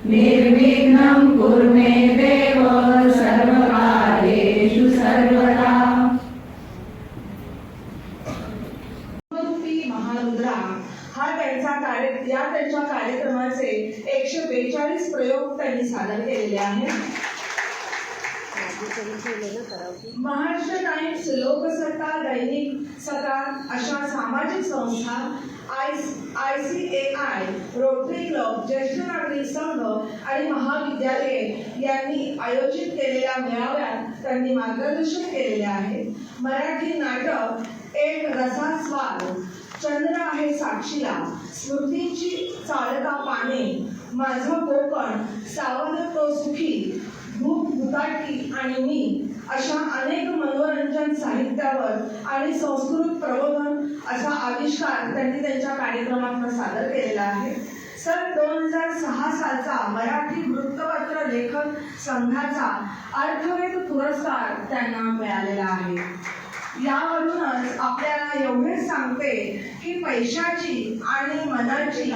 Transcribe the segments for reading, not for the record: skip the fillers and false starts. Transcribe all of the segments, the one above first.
निर्विघ्नं कुरु मे देव सर्वकार्येषु सर्वदा। महारुद्रा हा त्यांच्या कार्यक्रमाचे 142 प्रयोग त्यांनी सादर केलेले आहेत। महाराष्ट्र टाइम्स, लोकसत्ता, दैनिक सकाळ अशा सामाजिक संस्था, ICAI, रोटरी क्लब, ज्येष्ठ नागरिक संघ आणि महाविद्यालये यांनी आयोजित केलेल्या मेळाव्यात त्यांनी मार्गदर्शन केलेले आहे। मराठी नाटक एक रसास्वाद, चंद्र आहे साक्षीला, स्मृतींची चालता पाने, माझं कोकण, सावध तो सुखी, भूक भुताटी आणि मी अशा अनेक मनोरंजन साहित्यावर आणि संस्कृत प्रबोधन असा आविष्कार त्यांनी त्यांच्या कार्यक्रमात सादर केलेला आहे। सन 2006 सालचा मराठी वृत्तपत्र लेखक संघाचा अर्थवेध पुरस्कार त्यांना मिळालेला आहे। यावरूनच आपल्याला एवढेच सांगते की पैशाची आणि मनाची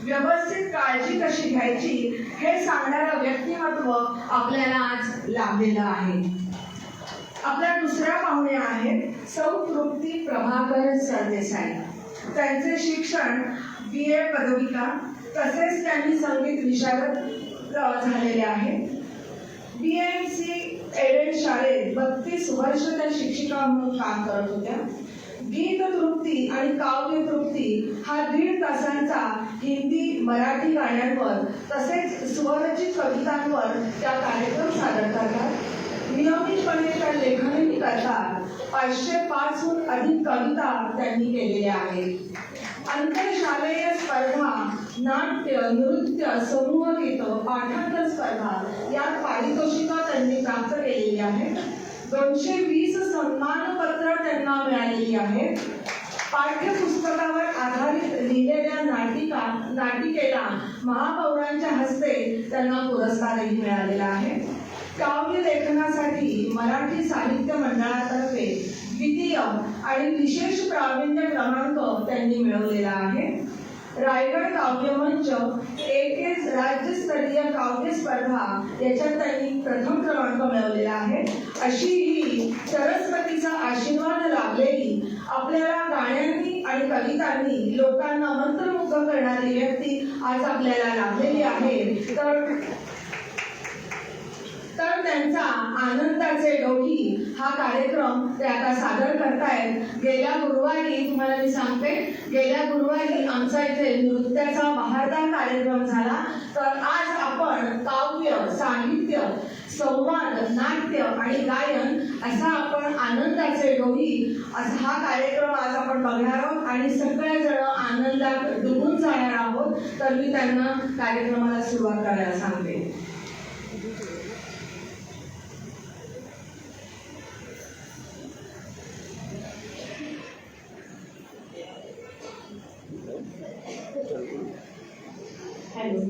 व्यवस्थित काळजी कशी घ्यायची हे सांगणारं व्यक्तिमत्व आपल्याला आज लाभलेलं आहे। आपल्या दुसऱ्या पाहुण्या आहेत सौ तृप्ती प्रभाकर सरदेसाई। त्यांचे शिक्षण BA पदविका तसेच त्यांनी संगीत विशारद झालेले आहे। BMC एडेड शाळेत 32 वर्ष त्या शिक्षिका म्हणून काम करत होत्या। गीत तृप्ती आणि काव्य तृप्ती हा 1.5 तासांचा हिंदी मराठी गाण्यांवर तसेच स्वरचित कवितांवर त्या कार्यक्रम सादर करतात। नियमितपणे त्या लेखनही करतात। 505हून अधिक कविता त्यांनी केलेल्या आहेत। आंतरशालेय स्पर्धा, नाट्य, नृत्य, समूहगीत, पाठांतर स्पर्धा यात पारितोषिका त्यांनी प्राप्त केलेली आहेत। 220 सन्मानपत्र त्यांना मिळालेली आहेत। पाठ्यपुस्तकावर आधारित लिहिलेल्या नाटिकेला महापौरांच्या हस्ते त्यांना पुरस्कारही मिळालेला आहे। काव्य लेखनासाठी मराठी साहित्य मंडळातर्फे द्वितीय आणि विशेष प्रावीण्य क्रमांक त्यांनी मिळवलेला आहे। रायगड काव्यमंच एकेच राज्यस्तरीय काव्य स्पर्धा याच्यात त्यांनी प्रथम क्रमांक मिळवलेला आहे। अशी ही सरस्वतीचा आशीर्वाद लाभलेली आपल्याला गाण्यांनी आणि कवितांनी लोकांना मंत्रमुग्ध करणारी व्यक्ती आज आपल्याला लाभलेली आहे। तर त्यांचा आनंदाचे डोही हा कार्यक्रम ते आता सादर करतायत। गेल्या गुरुवारी तुम्हाला मी सांगते, गेल्या गुरुवारी आमचा इथे नृत्याचा बहारदार कार्यक्रम झाला। तर आज आपण काव्य, साहित्य, संवाद, नाट्य आणि गायन असा आपण आनंदाचे डोही असा हा कार्यक्रम आज आपण बघणार आहोत आणि सगळेजण आनंदात डुबून जाणार आहोत। तर मी त्यांना कार्यक्रमाला सुरुवात करायला सांगते। हॅलो,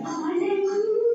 आनंद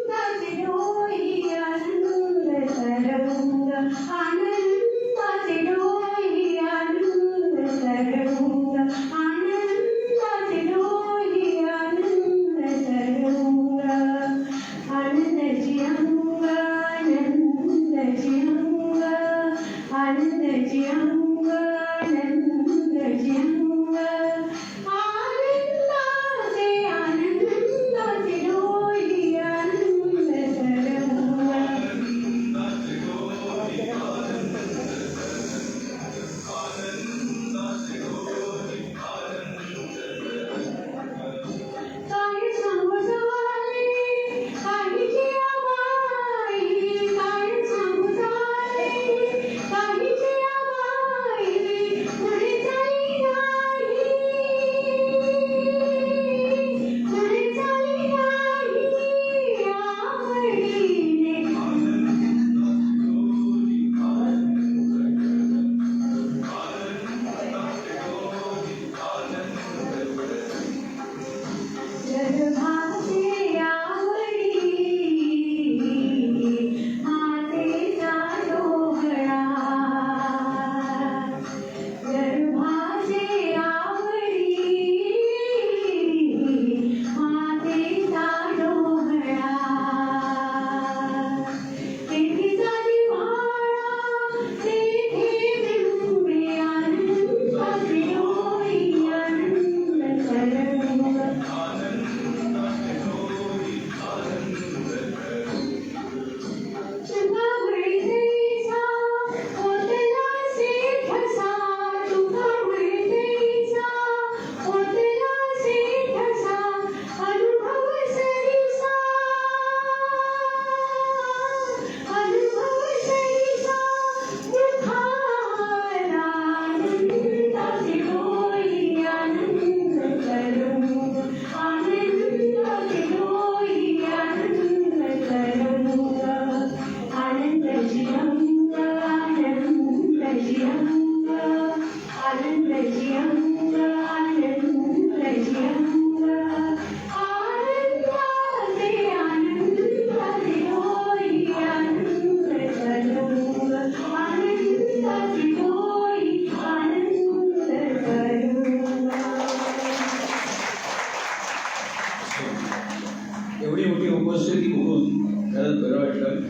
एवढी मोठी उपस्थिती बघून खरंच बरं वाटलं.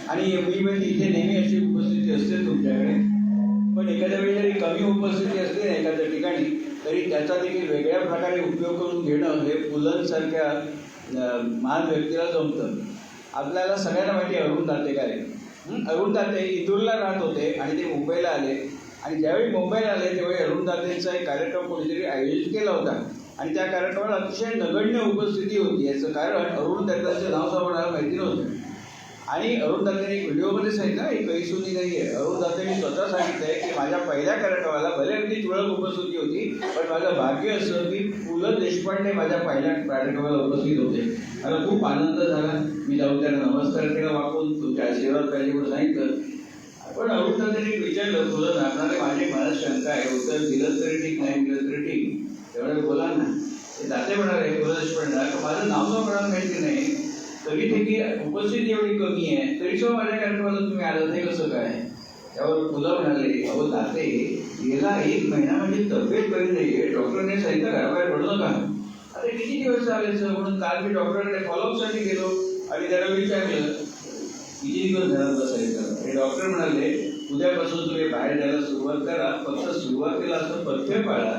आणि मी म्हणजे इथे नेहमी अशी उपस्थिती असते तुमच्याकडे, पण एखाद्या वेळी जरी कमी उपस्थिती असते ना एखाद्या ठिकाणी, तरी त्याचा देखील वेगळ्या प्रकारे उपयोग करून घेणं हे पुलंसारख्या महान व्यक्तीला जमतं. आपल्याला सगळ्यांना माहिती अरुण दाते काय. अरुण दाते इंदूरला राहत होते आणि ते मुंबईला आले. आणि ज्यावेळी मुंबईला आले त्यावेळी अरुण दातेंचा एक कार्यक्रम कोणीतरी आयोजित केला होता आणि त्या कार्यक्रमाला अतिशय नगण्य उपस्थिती होती. याचं कारण अरुण दातेंचं नाव सापडायला माहिती नव्हतं. आणि अरुण दातेंनी एक व्हिडिओमध्ये सांगितलं, ही कैसुनी नाही आहे, अरुण दातेंनी स्वतः सांगितलं आहे की माझ्या पहिल्या कार्यक्रमाला भले अगदी तुरळक उपस्थिती होती, पण माझं भाग्य असं की पु ल देशपांडे माझ्या पहिल्या कार्यक्रमाला उपस्थित होते. मला खूप आनंद झाला. मी जाऊन त्यांना नमस्कार केला वाकून, तुमच्या आशीर्वाद पाहिजे म्हणून सांगितलं. पण अरुण दातेंनी विचारलं, तुला जाणणारे माझी मनात शंका आहे, उत्तर दिलं तरी ठीक, नाही दिलं तरी ठीक, तेवढं बोला ना. ते दाते म्हणाले पु ल देशपांडे, माझं नाव न कोणाला माहिती नाही, तरी देखील उपस्थिती एवढी कमी आहे, तरी सुद्धा माझ्या कार्यक्रमाला तुम्ही आलं नाही कसं काय. त्यावर तुला म्हणाले, अहो दाते, गेला 1 महिना म्हणजे तब्येत बरी नाही आहे, डॉक्टरने सांगितलं घराबाहेर पडू नका. आता किती दिवस चालायचं म्हणून काल मी डॉक्टरकडे फॉलोअपसाठी गेलो आणि त्याला विचारलं किती दिवस घरात बसायचं. हे डॉक्टर म्हणाले, उद्यापासून तुम्ही बाहेर जायला सुरुवात करा, फक्त सुरुवातीला असं पथ्य पाळा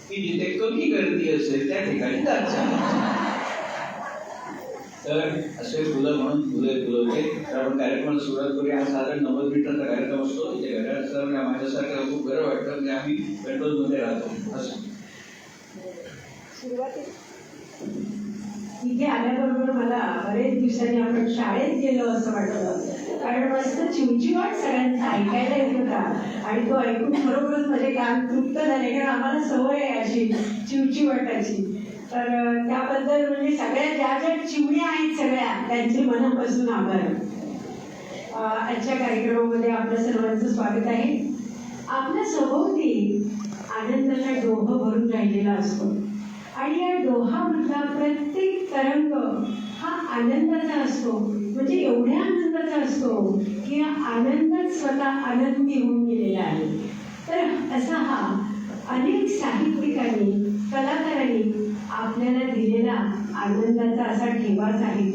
की जिथे कमी गर्दी असेल त्या ठिकाणी जायचं. तर असे फुलं म्हणून फुले फुलवते. तर आपण कार्यक्रमाला सुरुवात करूया. हा साधारण 90 मिनिटांचा कार्यक्रम असतो. तिथे घड्याळ असल्यामुळे माझ्यासारख्याला खूप बरं वाटतं, म्हणजे आम्ही कंट्रोलमध्ये राहतो. असं इथे आल्याबरोबर मला बरेच दिवसांनी आपण शाळेत गेलो असं वाटतं, कारण मस्त चिवचिवाट सगळ्यांचा ऐकायला येत होता आणि तो ऐकून खरोखरच माझे कान तृप्त झाले, कारण आम्हाला सवय आहे अशी चिवचिवाटाची. तर त्याबद्दल म्हणजे सगळ्या ज्या ज्या चिमण्या आहेत सगळ्या त्यांचे मनापासून आभार. आजच्या कार्यक्रमामध्ये आपल्या सर्वांचं स्वागत आहे. आपल्या सभोवती आनंदाचा डोह भरून राहिलेला असतो आणि या डोहामधला प्रत्येक तरंग हा आनंदाचा असतो, म्हणजे एवढ्या आनंदाचा असतो की हा आनंदच स्वतः आनंदी होऊन गेलेला आहे. तर असा हा अनेक साहित्यिकांनी, कलाकारांनी आपल्याला दिलेला आनंदाचा असा ठेवाच आहे.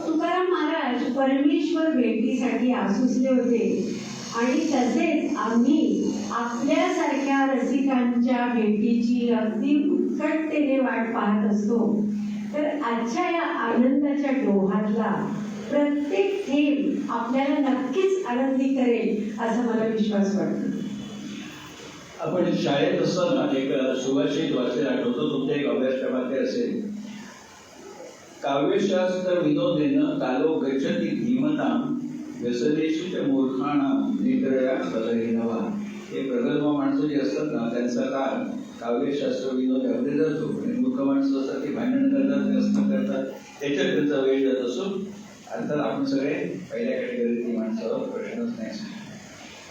तुकाराम महाराज परमेश्वर भेटीसाठी आसुसले होते आणि तसेच आम्ही आपल्यासारख्या रसिकांच्या भेटीची अगदी उत्कटतेने वाट पाहत असतो. तर आजच्या या आनंदाच्या डोहातला प्रत्येक थेंब आपल्याला नक्कीच आनंदी करेल असा मला विश्वास वाटतो. आपण शाळेत असताना एक सुभाषित वाचले आठवतो, तुमच्या एक अभ्यासक्रमात असेल, काव्यशास्त्र विनोदेन कालो गच्छति धीमतां व्यसनेषु च मूर्खाणां निद्रया बलहीनवा. हे प्रगल्भ माणसं जी असतात ना, त्यांचा काळ काव्यशास्त्र विनोदामध्ये जातो आणि मूर्ख माणसं असतात ती भांडण करतात, व्यसन करतात, त्याच्यात त्यांचा वेळ जात असो. अर्थात आपण सगळे पहिल्या कॅटेगरीची माणसं, प्रश्नच नाही.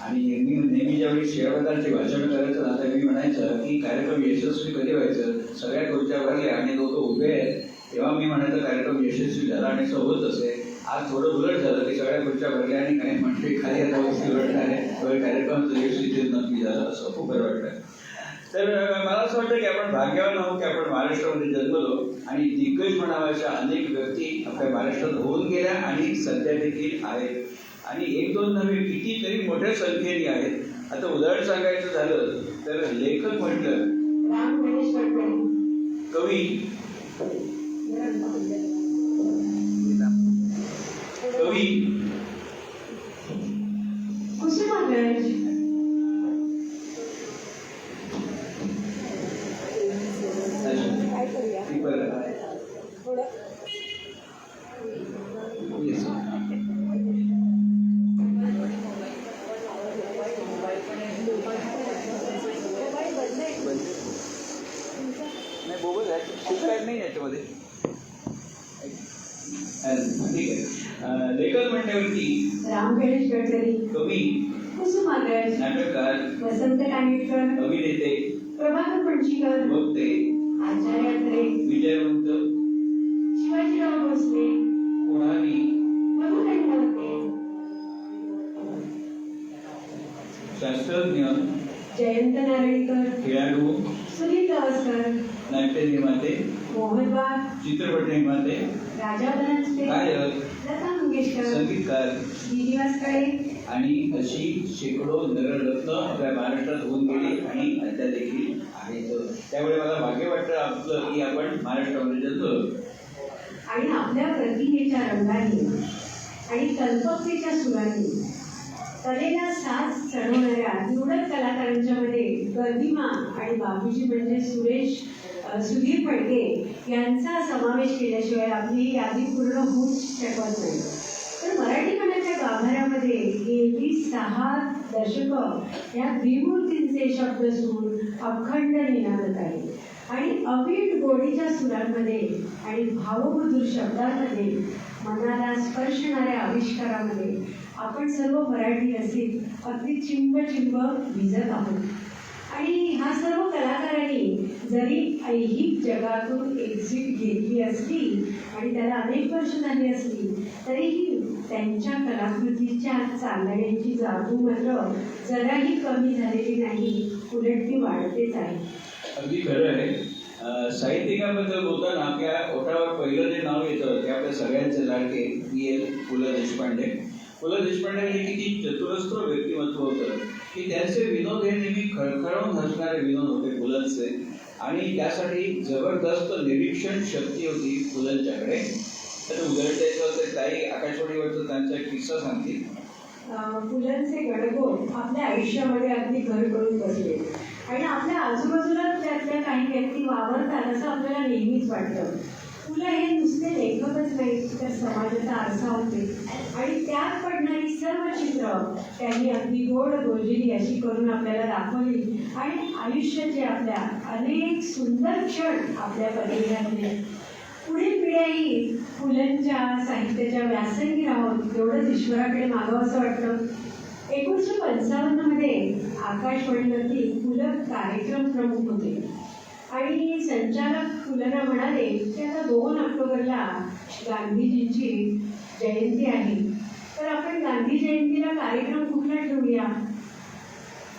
आणि मी नेहमी ज्यावेळी शेअरबाजारची भाषण करायचं ना, तर मी म्हणायचं की कार्यक्रम यशस्वी कधी व्हायचं, सगळ्या खुर्च्या भरल्या आणि लोक उभे आहेत तेव्हा मी म्हणायचं कार्यक्रम यशस्वी झाला. आणि असं होत असे. आज थोडं उलट झालं की सगळ्या खुर्च्या भरल्या आणि काही मंडळी खाली आता वस्ती उलटणार आहे, कार्यक्रमाचं यशस्वी नक्की झालं, असं खूप बरं वाटतं. तर मला असं वाटतं की आपण भाग्यवान आहोत की आपण महाराष्ट्रामध्ये जन्मलो आणि दिग्गज म्हणाव्याच्या अनेक व्यक्ती आपल्या महाराष्ट्रात होऊन गेल्या आणि सध्या देखील आहेत आणि 1-2 नव्हे कितीतरी मोठ्या संख्येने आहेत. आता उदाहरण सांगायचं झालं तर लेखक म्हटलं राम गणेश गडकरी, कवी कवी कुसुमाग्रज, नाही बोगस आहे, शिकायला नाही याच्यामध्ये. ठीक आहे. लेखक म्हणण्यावरती राम गणेश गडकरी, कवी, कुसुमाग्रज, नाटककार, वसंत कानेटकर, अभिनेते, प्रभाकर पणशीकर, वक्ते, आचार्य अत्रे, विजयवंत, शिवाजीराव भोसले, पुढारी, मधुकंठवते, शास्त्रज्ञ, जयंत नारळीकर, खेळाडू, सुनील गावस्कर, नाट्य निर्माते, मोहन वाघ, चित्रपट निर्माते, राजा बनासचे, गायक, लता मंगेशकर, संगीतकार श्रीनिवास काळे आणि अशी शेकडो नररत्न आपल्या महाराष्ट्रात होऊन गेली आणि आता देखील आहेत. त्यामुळे मला भाग्य वाटतं आपलं की आपण महाराष्ट्रामध्ये जन्मलो. आणि आपल्या प्रतिमेच्या रंगाने आणि कल्पकतेच्या सुराने कलेला साथ चढवणाऱ्या निवडक कलाकारांच्या मध्ये प्रतिमा आणि बाबूजी म्हणजे सुधीर फडके यांचा समावेश केल्याशिवाय आपली ही यादी पूर्ण होऊच शकत नाही. तर मराठीपणाच्या गाभाऱ्यामध्ये गेली 6 दशकं या त्रिमूर्तींचे शब्दसूर अखंड निनादत आहे आणि अवीट गोडीच्या सुरांमध्ये आणि भावमधुर शब्दांमध्ये मनाला स्पर्शणाऱ्या आविष्कारामध्ये आपण सर्व मराठी रसिक अगदी चिंब भिजत आहोत. आणि हा सर्व कलाकारांनी जरी ऐहिक जगातून एक्झिट घेतली असली आणि त्याला अनेक वर्ष झाली असली तरीही त्यांच्या कलाकृतीच्या चालण्याची जादू मात्र जराही कमी झालेली नाही, उलट ती वाढतेच आहे. अगदी खरं आहे. साहित्यिकाबद्दल बोलताना आपल्या ओठावर पहिलं जे नाव येतं ते आपल्या सगळ्यांचे लाडके पी.एल. पु ल देशपांडे. पु ल देशपांडे हे किती चतुरस्त्र व्यक्तिमत्व होतं की त्यांचे विनोद हे नेहमी खळखळून हसणारे विनोद होते पुलंचे आणि त्यासाठी जबरदस्त निरीक्षण शक्ती होती पुलंच्याकडे. तर उदाहरण द्यायचं तर काही आकाशवाणीवरचं त्यांचा एक किस्सा सांगतील. पुलंचे गणगोत आपल्या आयुष्यामध्ये अगदी घर करून बसले आणि आपल्या आजूबाजूला त्यातल्या काही व्यक्ती वावरतात असं आपल्याला नेहमीच वाटतं. पुलं हे नुसते लेखकच नाहीत तर समाजाचा आरसा होते आणि त्यात पडणारी सर्व चित्र त्यांनी अगदी गोड गोजिरी अशी करून आपल्याला दाखवली आणि आयुष्याचे आपल्या अनेक सुंदर क्षण आपल्या पदरी घातले. पुढील पिढ्याही पुलंच्या साहित्याच्या व्यासंगी राहून एवढंच ईश्वराकडे मागावं असं वाटतं. 1955 मध्ये आकाशवाणीवरती पुलं कार्यक्रम प्रमुख होते आणि संचालक पुलंना म्हणाले की आता 2 ऑक्टोबरला गांधीजींची जयंती आहे तर आपण गांधी जयंतीला कार्यक्रम कुठला ठेवूया.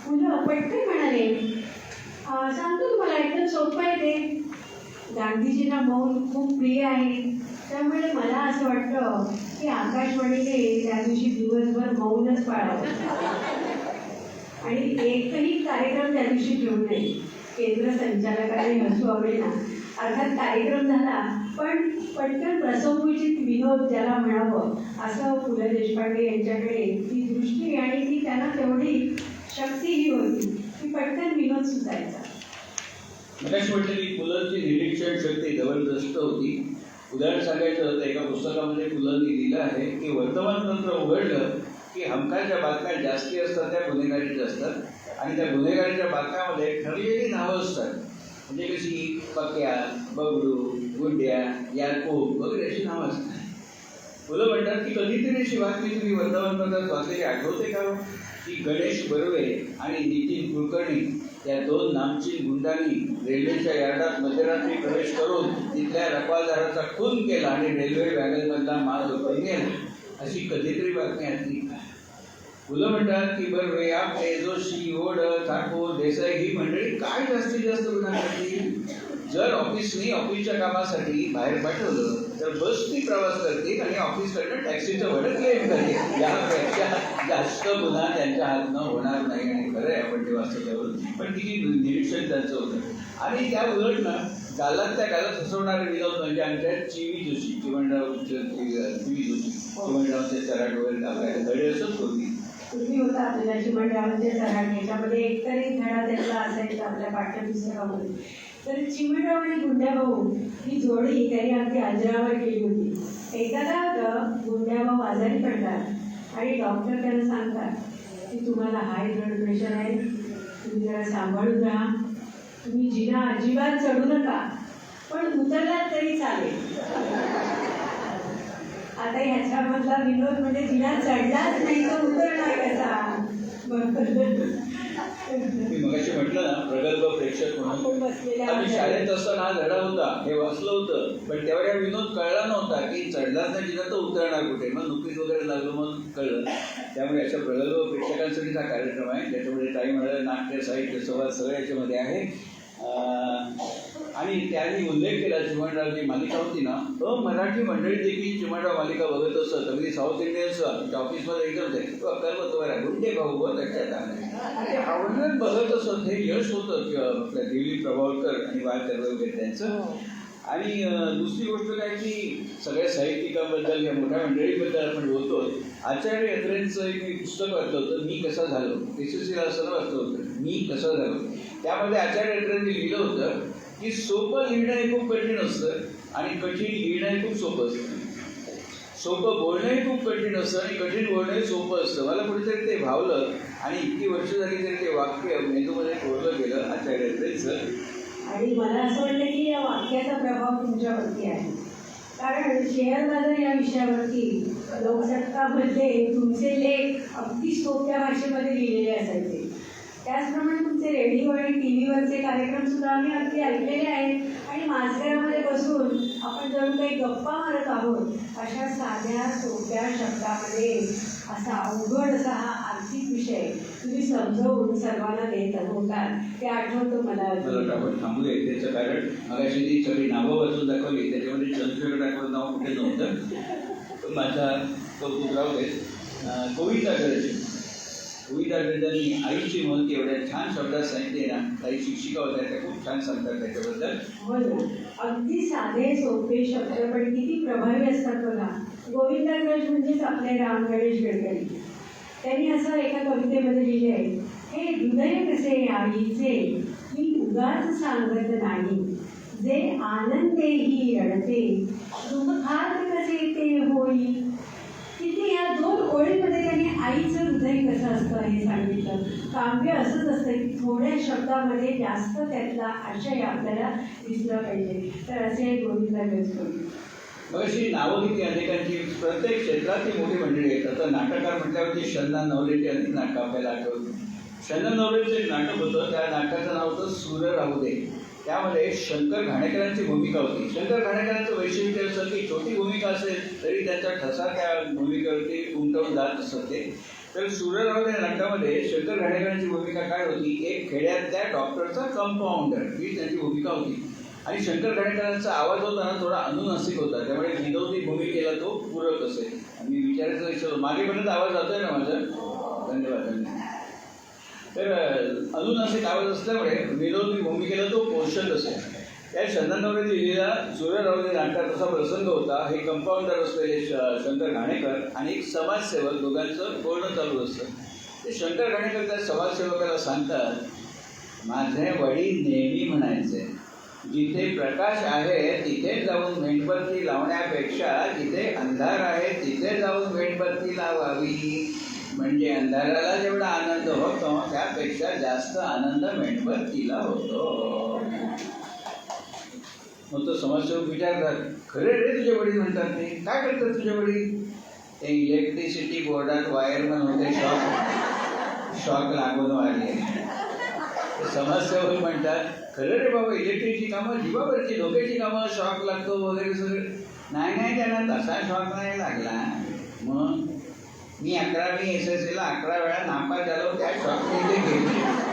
पुलं पटकन म्हणाले सांगतो तुम्हाला एकदम सोपं आहे ते. गांधीजींना मौन खूप प्रिय आहे त्यामुळे मला असं वाटतं की आकाशवाणीने त्या दिवशी दिवसभर मौनच पाळावं आणि एकही कार्यक्रम त्या दिवशी ठेवू नये. केंद्र संचालकाने हसू आवडेना. अर्थात कार्यक्रम झाला पण पटकन प्रसंगोचित विनोद ज्याला म्हणावं असं पु ल देशपांडे यांच्याकडे ती दृष्टी आणि ती त्यांना तेवढी शक्तीही होती की पटकन विनोद सुचायचा. मगाशी म्हटलं की पुलंची निरीक्षण शक्ती जबरदस्त होती. उदाहरण सांगायचं तर एका पुस्तकामध्ये पुलंनी लिहिलं आहे की वर्तमानतंत्र उघडलं की हमखासच्या बातम्या जास्ती असतात त्या गुन्हेगारीच्या असतात आणि त्या गुन्हेगारीच्या बातम्यामध्ये ठरलेली नावं असतात. म्हणजे कशी पक्या, बबडू, गुंड्या, याकूब वगैरे अशी नावं असतात. मुलं म्हणतात की कधीतरी अशी बातमी तुम्ही वर्तमानपत्रात वाचलेली आठवते का की गणेश बर्वे आणि नितीन कुलकर्णी या 2 नामचीन गुंडांनी रेल्वेच्या यार्डात मध्यरात्री प्रवेश करून तिथल्या रखवालदाराचा खून केला आणि रेल्वे वॅगनमधला माल लुटून गेला अशी कधीतरी बातमी असली. मुलं म्हणतात की बर्वे, आपटे, जोशी, ओढ, ठाकूर, देसाई ही मंडळी काय जास्तीत जास्त गुन्हा करतील. जर ऑफिसने ऑफिसच्या कामासाठी बाहेर पाठवलं तर बसनी प्रवास करतील आणि ऑफिसकडनं टॅक्सीचं भाडं क्लेम करतील. यापेक्षा जास्त गुन्हा त्यांच्या हातनं होणार नाही. आणि खरं आहे आपण ते वाचल्यावर पण किती निरीक्षण त्यांचं होतं. आणि त्या उलटनं गालातल्या गालात हसवणारे विनोद म्हणजे आमच्या चिवी जोशी, चिमणरावचे चराट वगैरे आपल्याला धडे असत होती. तुम्ही होता आपल्याला चिमणरावांचे चराट याच्यामध्ये एकतरी धडा त्यांचा असायचा आपल्या पाठ्यपुस्तकामध्ये. तर चिमणराव आणि गुंड्याभाऊ ही जोडी त्यांनी अगदी अजरावर केली होती. एकदा गुंड्याभाऊ आजारी पडतात आणि डॉक्टर त्यांना सांगतात की तुम्हाला हाय ब्लड प्रेशर आहे, तुम्ही जरा सांभाळून राहा, तुम्ही जिना अजिबात चढू नका पण उतरलात तरी चालेल. आता ह्याच्यामधला विनोद म्हणजे जिना चढलाच नाही तर उतरणार कसा. मी मगाशी म्हटलं ना प्रगल्भ प्रेक्षक म्हणून आम्ही शाळेत असताना हा धडा होता हे वाचलं होतं पण त्यावर या विनोद कळला नव्हता की चढलाच नाही जिथं तर उतरणार कुठे. मग नोकरीत वगैरे लागलो मग कळलं. त्यामुळे अशा प्रगल्भ प्रेक्षकांसाठी हा कार्यक्रम आहे ज्याच्यामध्ये टाईम नाट्य साहित्य संवाद सगळं याच्यामध्ये आहे. आणि त्यांनी उल्लेख केला चिमणरावची मालिका होती ना, मराठी मंडळी देखील चिमणराव मालिका बघत असत. अगदी साऊथ इंडियन्स ऑफिसमध्ये एकदम कल्पत गुंडे भाऊ व त्याच्यात आवडून बघत असत. हे यश होतं आपल्या देवी प्रभावळकर आणि वाय कर्वे वगैरे त्यांचं. आणि दुसरी गोष्ट काय की सगळ्या साहित्यिकांबद्दल या मोठ्या मंडळीबद्दल आपण बोलतो. आचार्य अत्रेंचं एक मी पुस्तक वाचलं होतं, मी कसा झालो. SSCला असं वाचलं होतं, मी कसा झालो. त्यामध्ये आचार्य अत्रेंनी लिहिलं होतं की सोपं लिहिणं हे खूप कठीण असतं आणि कठीण लिहिणं हे खूप सोपं असतं. सोपं बोलणंही खूप कठीण असतं आणि कठीण बोलणंही सोपं असतं. मला कुठेतरी ते भावलं आणि इतकी वर्ष झाली तरी ते वाक्य मेंदूमध्ये कोरलं गेलं आचार्य अत्रेंचं. आणि मला असं वाटतं की या वाक्याचा प्रभाव तुमच्यावरती आहे. कारण शेअर बाजार या विषयावरती लोकसत्तामध्ये तुमचे लेख अगदी सोप्या भाषेमध्ये लिहिलेले असायचे. त्याचप्रमाणे तुमचे रेडिओ आणि टी व्हीवरचे कार्यक्रम सुद्धा आम्ही अगदी ऐकलेले आहेत. आणि माझघरामध्ये बसून आपण जणू काही गप्पा मारत आहोत अशा साध्या सोप्या शब्दामध्ये असा अवघड असा हा आर्थिक विषय तुम्ही समजावून सर्वांना देत होतात. ते आठवतं मला. आपण थांबूया त्याचं कारण मगाशी ती सगळी नावं वाचून दाखवली, त्याच्यामध्ये चंद्रशेखर टाकून नाव कुठे नव्हतं. माझा कौतुक राहू देत. कविता गरजांनी आईची महती एवढ्या छान शब्दात सांगितली ना. काही शिक्षिका होत्या त्या खूप छान सांगतात त्याच्याबद्दल. हो ना, अगदी साधे सोपे शब्द पण किती प्रभावी असतात बघा. गोविंदाग्रज म्हणजेच आपले राम गणेश गडकरी. त्यांनी असं एका कवितेमध्ये लिहिले आहे, हे हृदय कसे आईचे मी उगाच सांगत नाही, जे आनंदेही रडते सुखात कसे ते होई. किती या 2 ओळीमध्ये त्यांनी आईचं हृदय कसं असतं हे सांगितलं. काव्य असंच असतं की थोड्या शब्दामध्ये जास्त त्यातला आशय आपल्याला दिसला पाहिजे. तर असे गोविंदाग्रज कवी. मग अशी नावं किती अनेकांची प्रत्येक क्षेत्रातली मोठी मंडळी आहेत. आता नाटककार म्हटल्यावरती शंना नवलेची अनेक नाटकं आपल्याला आठवली. शंना नवलेचं एक नाटक होतं, त्या नाटकाचं नाव होतं सूर राहू दे. त्यामध्ये शंकर घाणेकरांची भूमिका होती. शंकर घाणेकरांचं वैशिष्ट्य असं की छोटी भूमिका असेल तरी त्यांचा ठसा त्या भूमिकेवरती उमटवून जात असत ते. तर सूर राहू दे नाटकामध्ये शंकर घाणेकरांची भूमिका काय होती, एक खेड्यातल्या डॉक्टरचा कंपाऊंडर ही त्यांची भूमिका होती. आणि शंकर घाणेकरांचा आवाज होता ना थोडा अनुनासिक होता, त्यामुळे विनोदी भूमिकेला तो पूरक असेल. मी विचारायचं विचारतो, मागेपर्यंत आवाज जातोय ना माझा? धन्यवाद धन्यवाद. तर अनुनासिक आवाज असल्यामुळे विनोदी भूमिकेला तो पोषक असेल. त्या शंकररावने लिहिलेला सूर राहू दे नाटकात असा प्रसंग होता. हे कंपाऊंडर असलेले शंकर घाणेकर आणि एक समाजसेवक दोघांचं बोलणं चालू असतं. ते शंकर घाणेकर त्या समाजसेवकाला सांगतात, माझे वडील नेहमी म्हणायचे, जिथे प्रकाश आहे तिथे जाऊन मेणबत्ती लावण्यापेक्षा जिथे अंधार आहे तिथे जाऊन मेणबत्ती लावावी. म्हणजे अंधाराला जेवढा आनंद होतो त्यापेक्षा जास्त आनंद मेणबत्तीला होतो. मग तो समाजसेवक विचारतात, खरे रे तुझे वडील म्हणतात ते, काय करतात तुझे वडील? ते इलेक्ट्रिसिटी बोर्डात वायरमन होते, शॉक लागून वाढले. समाजसेवक म्हणतात, खरं रे बाबा इलेक्ट्रिकची कामं जीवावरची डोक्याची कामं शॉक लागतो वगैरे सगळं. नाही त्यांना तसा शॉक नाही लागला. मग मी 11वी SSCला 11 वेळा नापास झालो, त्या शॉकने ते घेतले.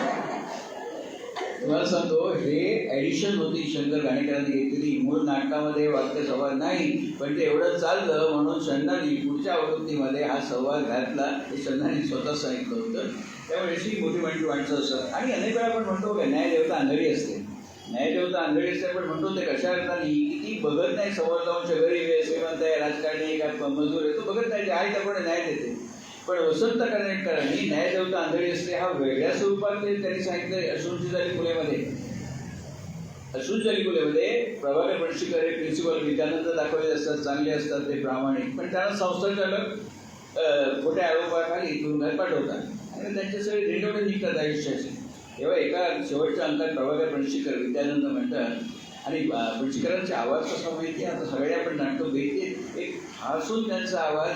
तुम्हाला सांगतो हे ॲडिशन होती शंकर घाणेकरांनी घेतलेली. मूळ नाटकामध्ये वाक्य संवाद नाही, पण ते एवढं चाललं म्हणून शंकरांनी पुढच्या आवृत्तीमध्ये हा संवाद घातला. हे शंकरांनी स्वतः सांगितलं होतं. त्यामुळे अशी मोठी माणसं असतात. आणि अनेक वेळा आपण म्हणतो का न्यायदेवता आंधळी असते. न्यायदेवता आंधळी असते आपण म्हणतो ते कशा अर्थाने की ती बघत नाही समोर जाऊन शहरी श्रीमंत आहे, राजकारणी का मजूर आहे, तो बघत नाही, आई त्यामुळे न्याय देते. पण वसंत कर्णेकरांनी न्यायदेवता आंधळी असते हा वेगळ्या स्वरूपात त्यांनी सांगितलं. अश्रूंची फुलेमध्ये प्रभाकर पणशीकर हे प्रिन्सिपल विद्यानंद दाखवले असतात, चांगले असतात, ते प्रामाणिक. पण त्यांना संस्थाचालक खोट्या आरोपाखाली तुरुंगात पाठवतात आणि त्यांचे सगळे रिनोवे निघतात आयुष्याचे. तेव्हा एका शेवटच्या अंकात प्रभाकर पणशीकर विद्यानंद म्हणतात आणि पणशीकरांचे आवाज कसा माहिती आहे, आता सगळे आपण नाटक भेटते एक हसून त्यांचा आवाज,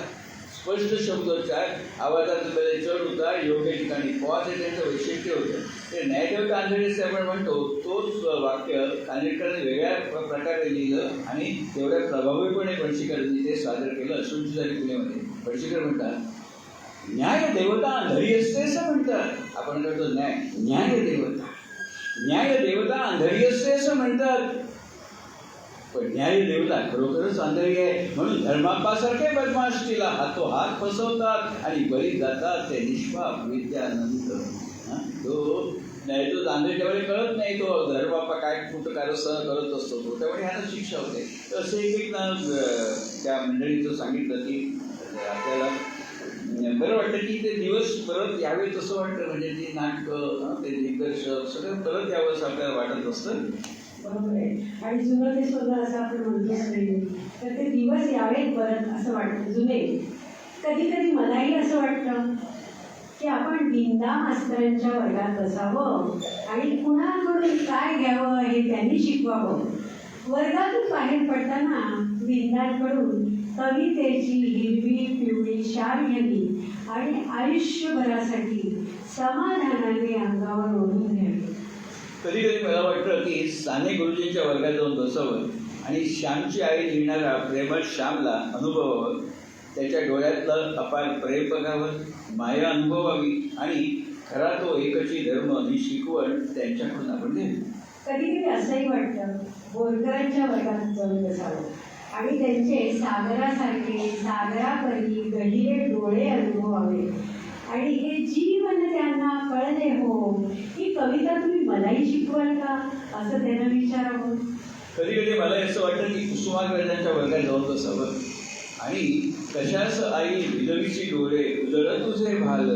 स्पष्ट शब्दोच्चार, आवाजात चढ उतार योग्य ठिकाणी पॉज हे त्यांचं वैशिष्ट्य होतं. ते न्यायदेवता आंधळी असं आपण म्हणतो तोच वाक्य कानेटकरांनी वेगळ्या प्रकारे लिहिलं आणि तेवढ्या प्रभावीपणे पणशीकरांनी ते सादर केलं. अश्रूंची फुलेमध्ये पणशीकर म्हणतात, न्याय देवता आंधळी असते असं म्हणतात. आपण करतो न्याय देवता. न्याय देवता आंधळी असते असं म्हणतात, पण न्याय देवता खरोखरच आंधळी आहे. म्हणून धर्मापासारखे बदमाश तिला हातोहात फसवतात आणि बळी जातात ते निष्पाप विद्यानंद. तो नाही, तो आंधळीच्या वेळी कळत नाही, तो धर्मापा काय कुठं कारस्थान करत असतो तो, त्यामुळे ह्याला शिक्षा होते. तर असं एक ना त्या मंडळीचं सांगितलं की आपल्याला बरं वाटतं की ते दिवस परत यावेत असं वाटतं. म्हणजे ती नाटकं, ते दिग्दर्शक सगळं परत यावं असं आपल्याला वाटत असतं. बरोबर आहे. आणि जुनं ते स्वतः असं आपण म्हणतोच नाही, तर ते दिवस यावेत परत असं वाटतं जुने. कधी कधी मलाही असं वाटतं की आपण बिंदा मास्तरांच्या वर्गात बसावं आणि कुणाकडून काय घ्यावं हे त्यांनी शिकवावं. वर्गातून बाहेर पडताना बिंदांकडून कवितेची हिरवी पिवळी शाल घ्यावी आणि आयुष्यभरासाठी समाधानाने अंगावर ओढून घ्यावी. कधी कधी मला वाटतं की साने गुरुजींच्या वर्गात जाऊन बसावं आणि श्यामची आई लिहिणारा प्रेमळ श्यामला अनुभवावं, त्याच्या डोळ्यातलं अपार प्रेम बघावं, माया अनुभवावी आणि खरा तो एकची धर्म ही शिकवण त्यांच्याकडून आपण घ्यावी. कधी कधी असंही वाटतं बोरकरांच्या वर्गात जाऊन बसावं आणि त्यांचे सागरासारखे सागरापरी गहिरे डोळे अनुभवावे आणि हे जीवन त्यांना कळले हो, ही कविता तुम्ही मलाही शिकवाल का असं त्यांना विचारावं. कधी कधी मला असं वाटतं की कुसुमाग्रजांच्या वर्गात जाऊन बसावं आणि कशास आई विधवीची डोळे उजळ तुझे भाल,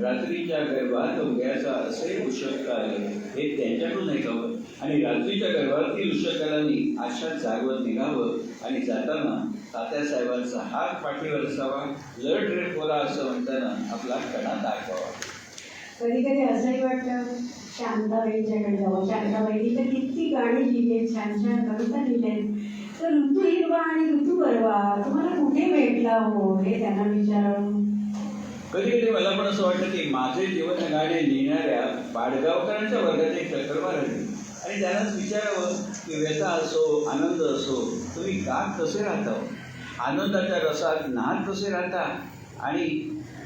रात्रीच्या गर्भात उग्याचा असे उशकाल, हे त्यांच्याकडून ऐकावं आणि रात्रीच्या गर्भातील उशकालांनी आशा जागवत निघावं आणि जाताना तात्यासाहेबांचा हात पाठीवर असावा, लढ रे पोरा असं म्हणताना आपला कणा दाखवावा. कधी कधी असंही वाटतं शांताबाईंच्याकडे जावं. शांताबाईंनी तर किती गाणी लिहिलेत, छान छान कविता लिहिलेत. तर ऋतू हिरवा आणि ऋतू गरवा तुम्हाला कुठे भेटला हो हे त्यांना विचारावं. कधी कधी मला पण असं वाटतं की माझे जीवन गाणे लिहिणाऱ्या पाडगावकरांच्या वर्गात एक चक्कर मारावी आणि त्यांनाच विचारावं की व्यथा असो आनंद असो तुम्ही का कसे राहता, आनंदाच्या रसात नाद कसे राहता आणि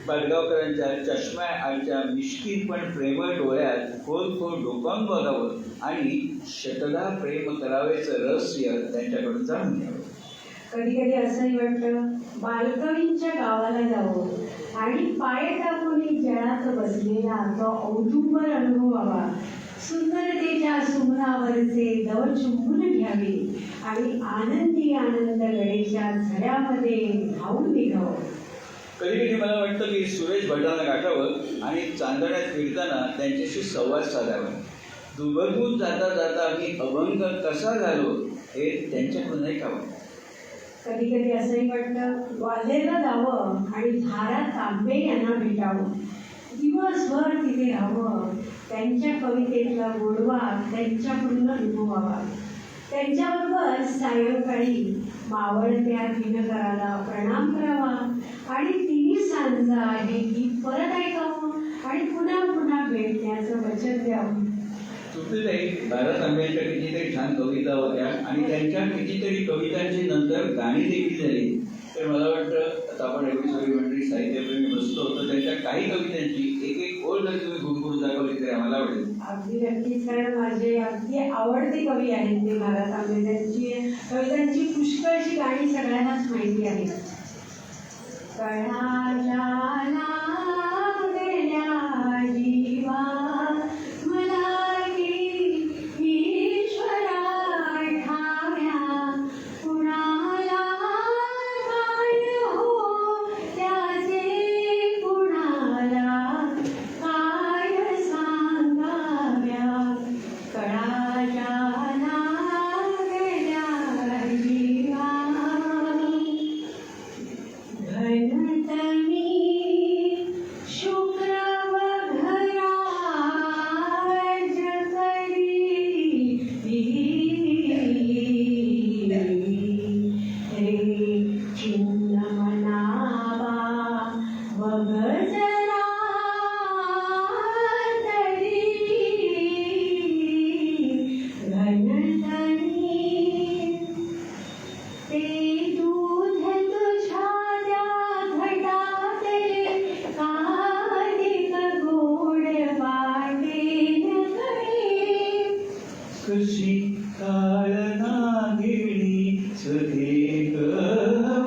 पाडगावकरांच्या चष्म्याच्या मिश्किल पण प्रेमळ डोळ्यात खोल खोल डोकावून बघावं आणि शतदा प्रेम करावेचं रहस्य त्यांच्याकडून जाणून घ्यावं. कधी कधी असंही वाटतं बालकवींच्या गावाला जावं आणि पाय टाकून जळात बसलेला तो औदुंबर अनुभवावा, सुंदरतेच्या सुमनावरचे दव चुंबून घ्यावे आणि आनंदी आनंद गडेच्या झऱ्यामध्ये धावून निघावं. कधी कधी मला वाटतं की सुरेश भटांना गाठावं आणि चांदण्यात फिरताना त्यांच्याशी संवाद साधावा. दुबगून जाता जाता मी अभंग कसा झालो हे त्यांच्याकडून ऐकावं. कधी कधी असंही वाटतं ग्वाल्हेरला जावं आणि धारा तांबे यांना भेटावं, दिवसभर तिथे राहावं, त्यांच्या कवितेतला गोडवा त्यांच्याकडून अनुभवावा, त्यांच्याबरोबर सायंकाळी मावळत्या दिनकराला प्रणाम करावा आणि तिन्ही सांजा हे गीत परत ऐकावं आणि पुन्हा पुन्हा भेटण्याचं वचन द्यावं. तुमच्याही भारत आंबेडकर कितीतरी छान कविता होत्या आणि त्यांच्या कितीतरी कवितांची नंतर गाणी देखील झाली. तर मला वाटतं आता आपण एवढी सगळी मंडळी साहित्यप्रेमी बसतो तर त्यांच्या काही कवितांची एक एक ओळ जर तुम्ही गुणगुण दाखवली तरी आम्हाला आवडेल. अगदी नक्कीच, कारण माझे अगदी आवडते कवी आहेत ते भारत आंबे. त्यांची कवितांची पुष्कळशी गाणी सगळ्यांनाच माहिती आहेत. कळाला लागल्या जीवा मला ईश्वरा ठाव्या, कुणाला काय हो त्याचे कुणाला काय सांगाव्या. कळाला लागल्या जीवा धनतनी शुक्रव घरा जगरी रे चिन्ह मनावा वगजरा तरी घनतनी ते दूध तुझ्या त्या घटातले काधिक गोड वाटेल कडे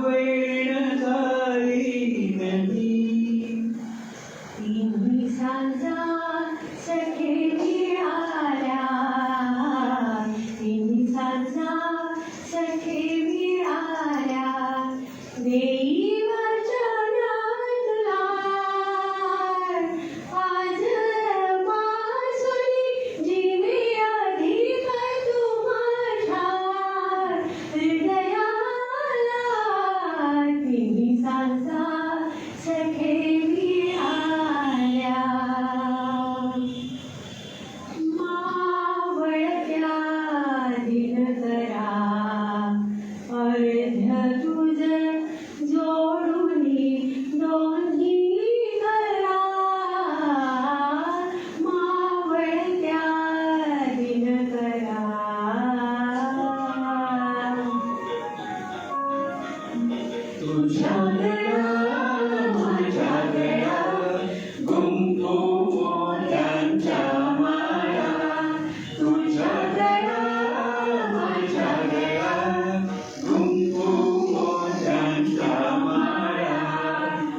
वेण झाली नदी. तिन्ही सांजा सखे मिळाल्या, तिन्ही सांजा सखे मिळाल्या, देई वचनातला आज मासुली जीवे अधिक तुझ्या हृदयाला. तिन्ही सांजा सखे मिळाल्या, मावळत्या दिनकरा अर्ध्य तुझ जोडुनी दोन्ही करा. मावळत्या दिनकरा तुझ्या गळ्या माझ्या गळ्या गुंफू मोत्यांच्या माळा. तुझ्या गळ्या माझ्या गळ्या गुंफू मोत्यांच्या माळा.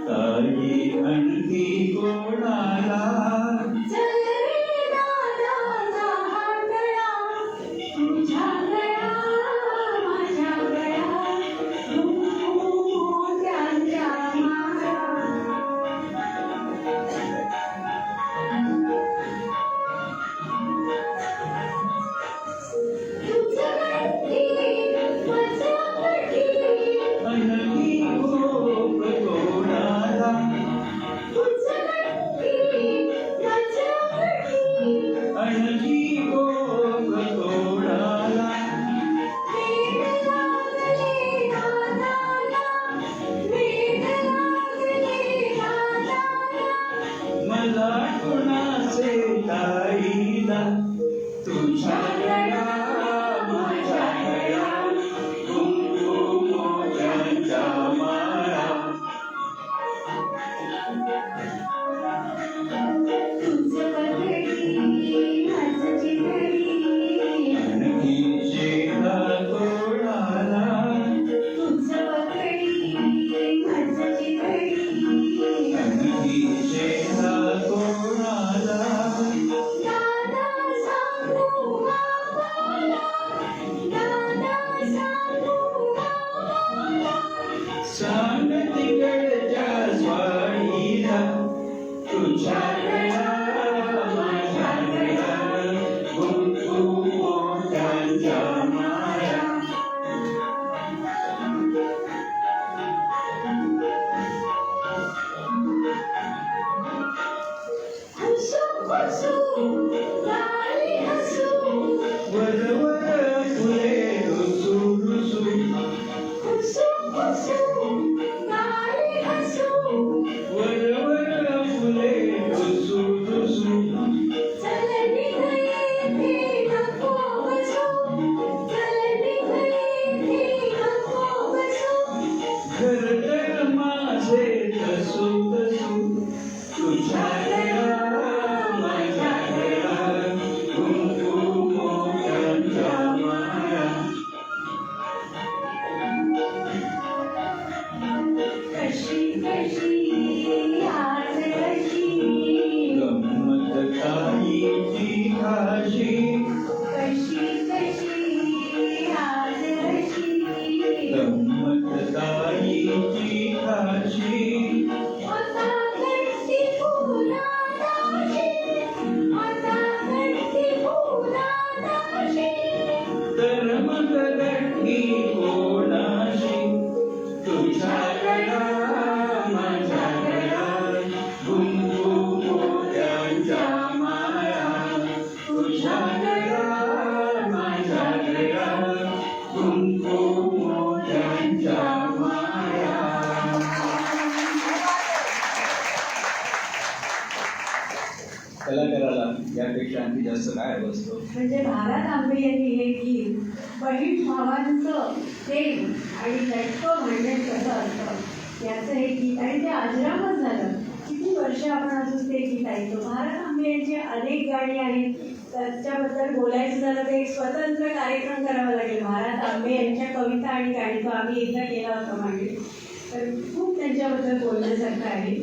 ताई आणखी कोणाला चल रे दादाचा हाडळा, तुझ्या गळ्या माझ्या गळ्या मोत्यांच्या माळा. तुझं गठी माझं गठी, आणखी गोप कोणाला. तुझं गठी माझं गठी, आणखी गोप कोणाला. वेड लागले नादाला, वेड लागले नादाला. मला कुणाचे ताईला. तुझ्या गळ्या माझ्या गळ्या गुंफू मोत्यांच्या माळा. तुझं पगडी माझं चिघडी, आणखी शेला कोणाला. तुझं पगडी माझं चिघडी. आणखी शेला कोणाला. दादा सांगू बाबाला, दादा सांगू बाबाला. सांग तिकडच्या स्वारीला. तुझ्या गळ्या माझ्या गळ्या गुंफू मोत्यांच्या माळा. हसू हसू गाली हसू, वरवर फुले रुसू रुसू. हसू हसू गाली हसू. वरवर फुले रुसू रुसू. चल निघ येथे नको बसू, चल निघ येथे नको बसू. घरटर माझे तसू तसू. तुझ्या गळ्या माझ्या गळ्या गुंफू मोत्यांच्या माळा. कशी कशी आज कशी, गंमत ताईची खाशी. कशी कशी आज कशी. गंमत ताईची खाशी. आता घडती फुलादाशी, आता घडती फुलादाशी. तर मग गठी कोणाशी. तुझ्या गळ्या माझ्या गळ्या गुंफू मोत्यांच्या माळा. तुझ्या गळ्या माझ्या गळ्या गुंफू मोत्यांच्या माळा. कलाकाराला यापेक्षा आणखी जास्त काय हवं असतं. म्हणजे भारत आंबे यांनी हे गीत बहीण भावांचं प्रेम आणि लटकं भांडण कसं असतं याचं हे गीत, आणि ते अजरामर झालं. किती वर्ष आपण अजून ते गीत ऐकतो. भारत आंबे यांची अनेक गाणी आहेत, त्याच्याबद्दल बोलायचं झालं तर एक स्वतंत्र कार्यक्रम करावा लागेल. महाराज आंबे यांच्या कविता आणि गाणी तो आम्ही एकदा केला होता मागे, तर खूप त्यांच्याबद्दल बोलण्यासारखं आहे.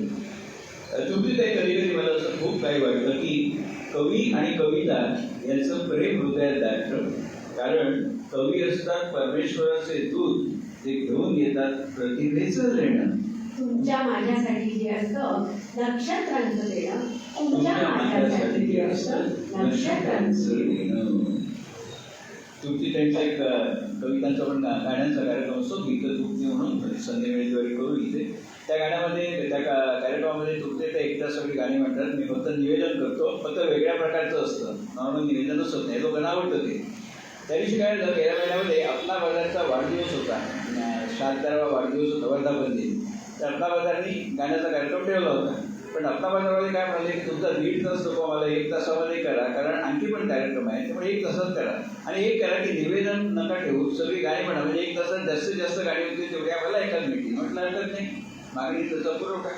तुम्ही ते कधी कधी मला असं खूप काही वाटतं की कवी आणि कविता यांचं प्रेम हृदयात दाटतं. कारण कवी असतात परमेश्वराचे दूत, ते घेऊन येतात प्रतिभेचं लेणं. तुमच्या माझ्यासाठी जे असतं नक्षत्रांचं देणं, तुमच्या माझ्यासाठी जे असतं नक्षत्रांचं देणं. तुमची त्यांचा एक कवितांचा पण गाण्यांचा कार्यक्रम असतो, गीततुक्ती म्हणून संधी मिळेल करू इथे. त्या गाण्यामध्ये त्या कार्यक्रमामध्ये तुमचे ते एकदा सगळी गाणी म्हणतात. मी फक्त निवेदन करतो, फक्त वेगळ्या प्रकारचं असतं, नॉर्मल निवेदन असत नाही. लोकांना आवडतं ते. त्या दिवशी काय झालं, गेल्या महिन्यामध्ये अपना बाजारचा वाढदिवस होता, 76वा वाढदिवस होता, वर्धापन दिन. तर अपना बाजारनी गाण्याचा कार्यक्रम ठेवला होता. पण अपना बाजारमध्ये काय म्हणाले की तुमचा 1.5 तास नको, मला 1 तासामध्ये करा, कारण आणखी पण कार्यक्रम आहे, त्यामुळे 1 तासात करा. आणि एक करा की निवेदन नका ठेवू, सगळी गाणी म्हणा, म्हणजे 1 तासात जास्तीत जास्त गाणी होती तेवढी आम्हाला ऐकायला मिळतील. म्हटलं हरकत नाही, मागणी त्याचा पुरवठा.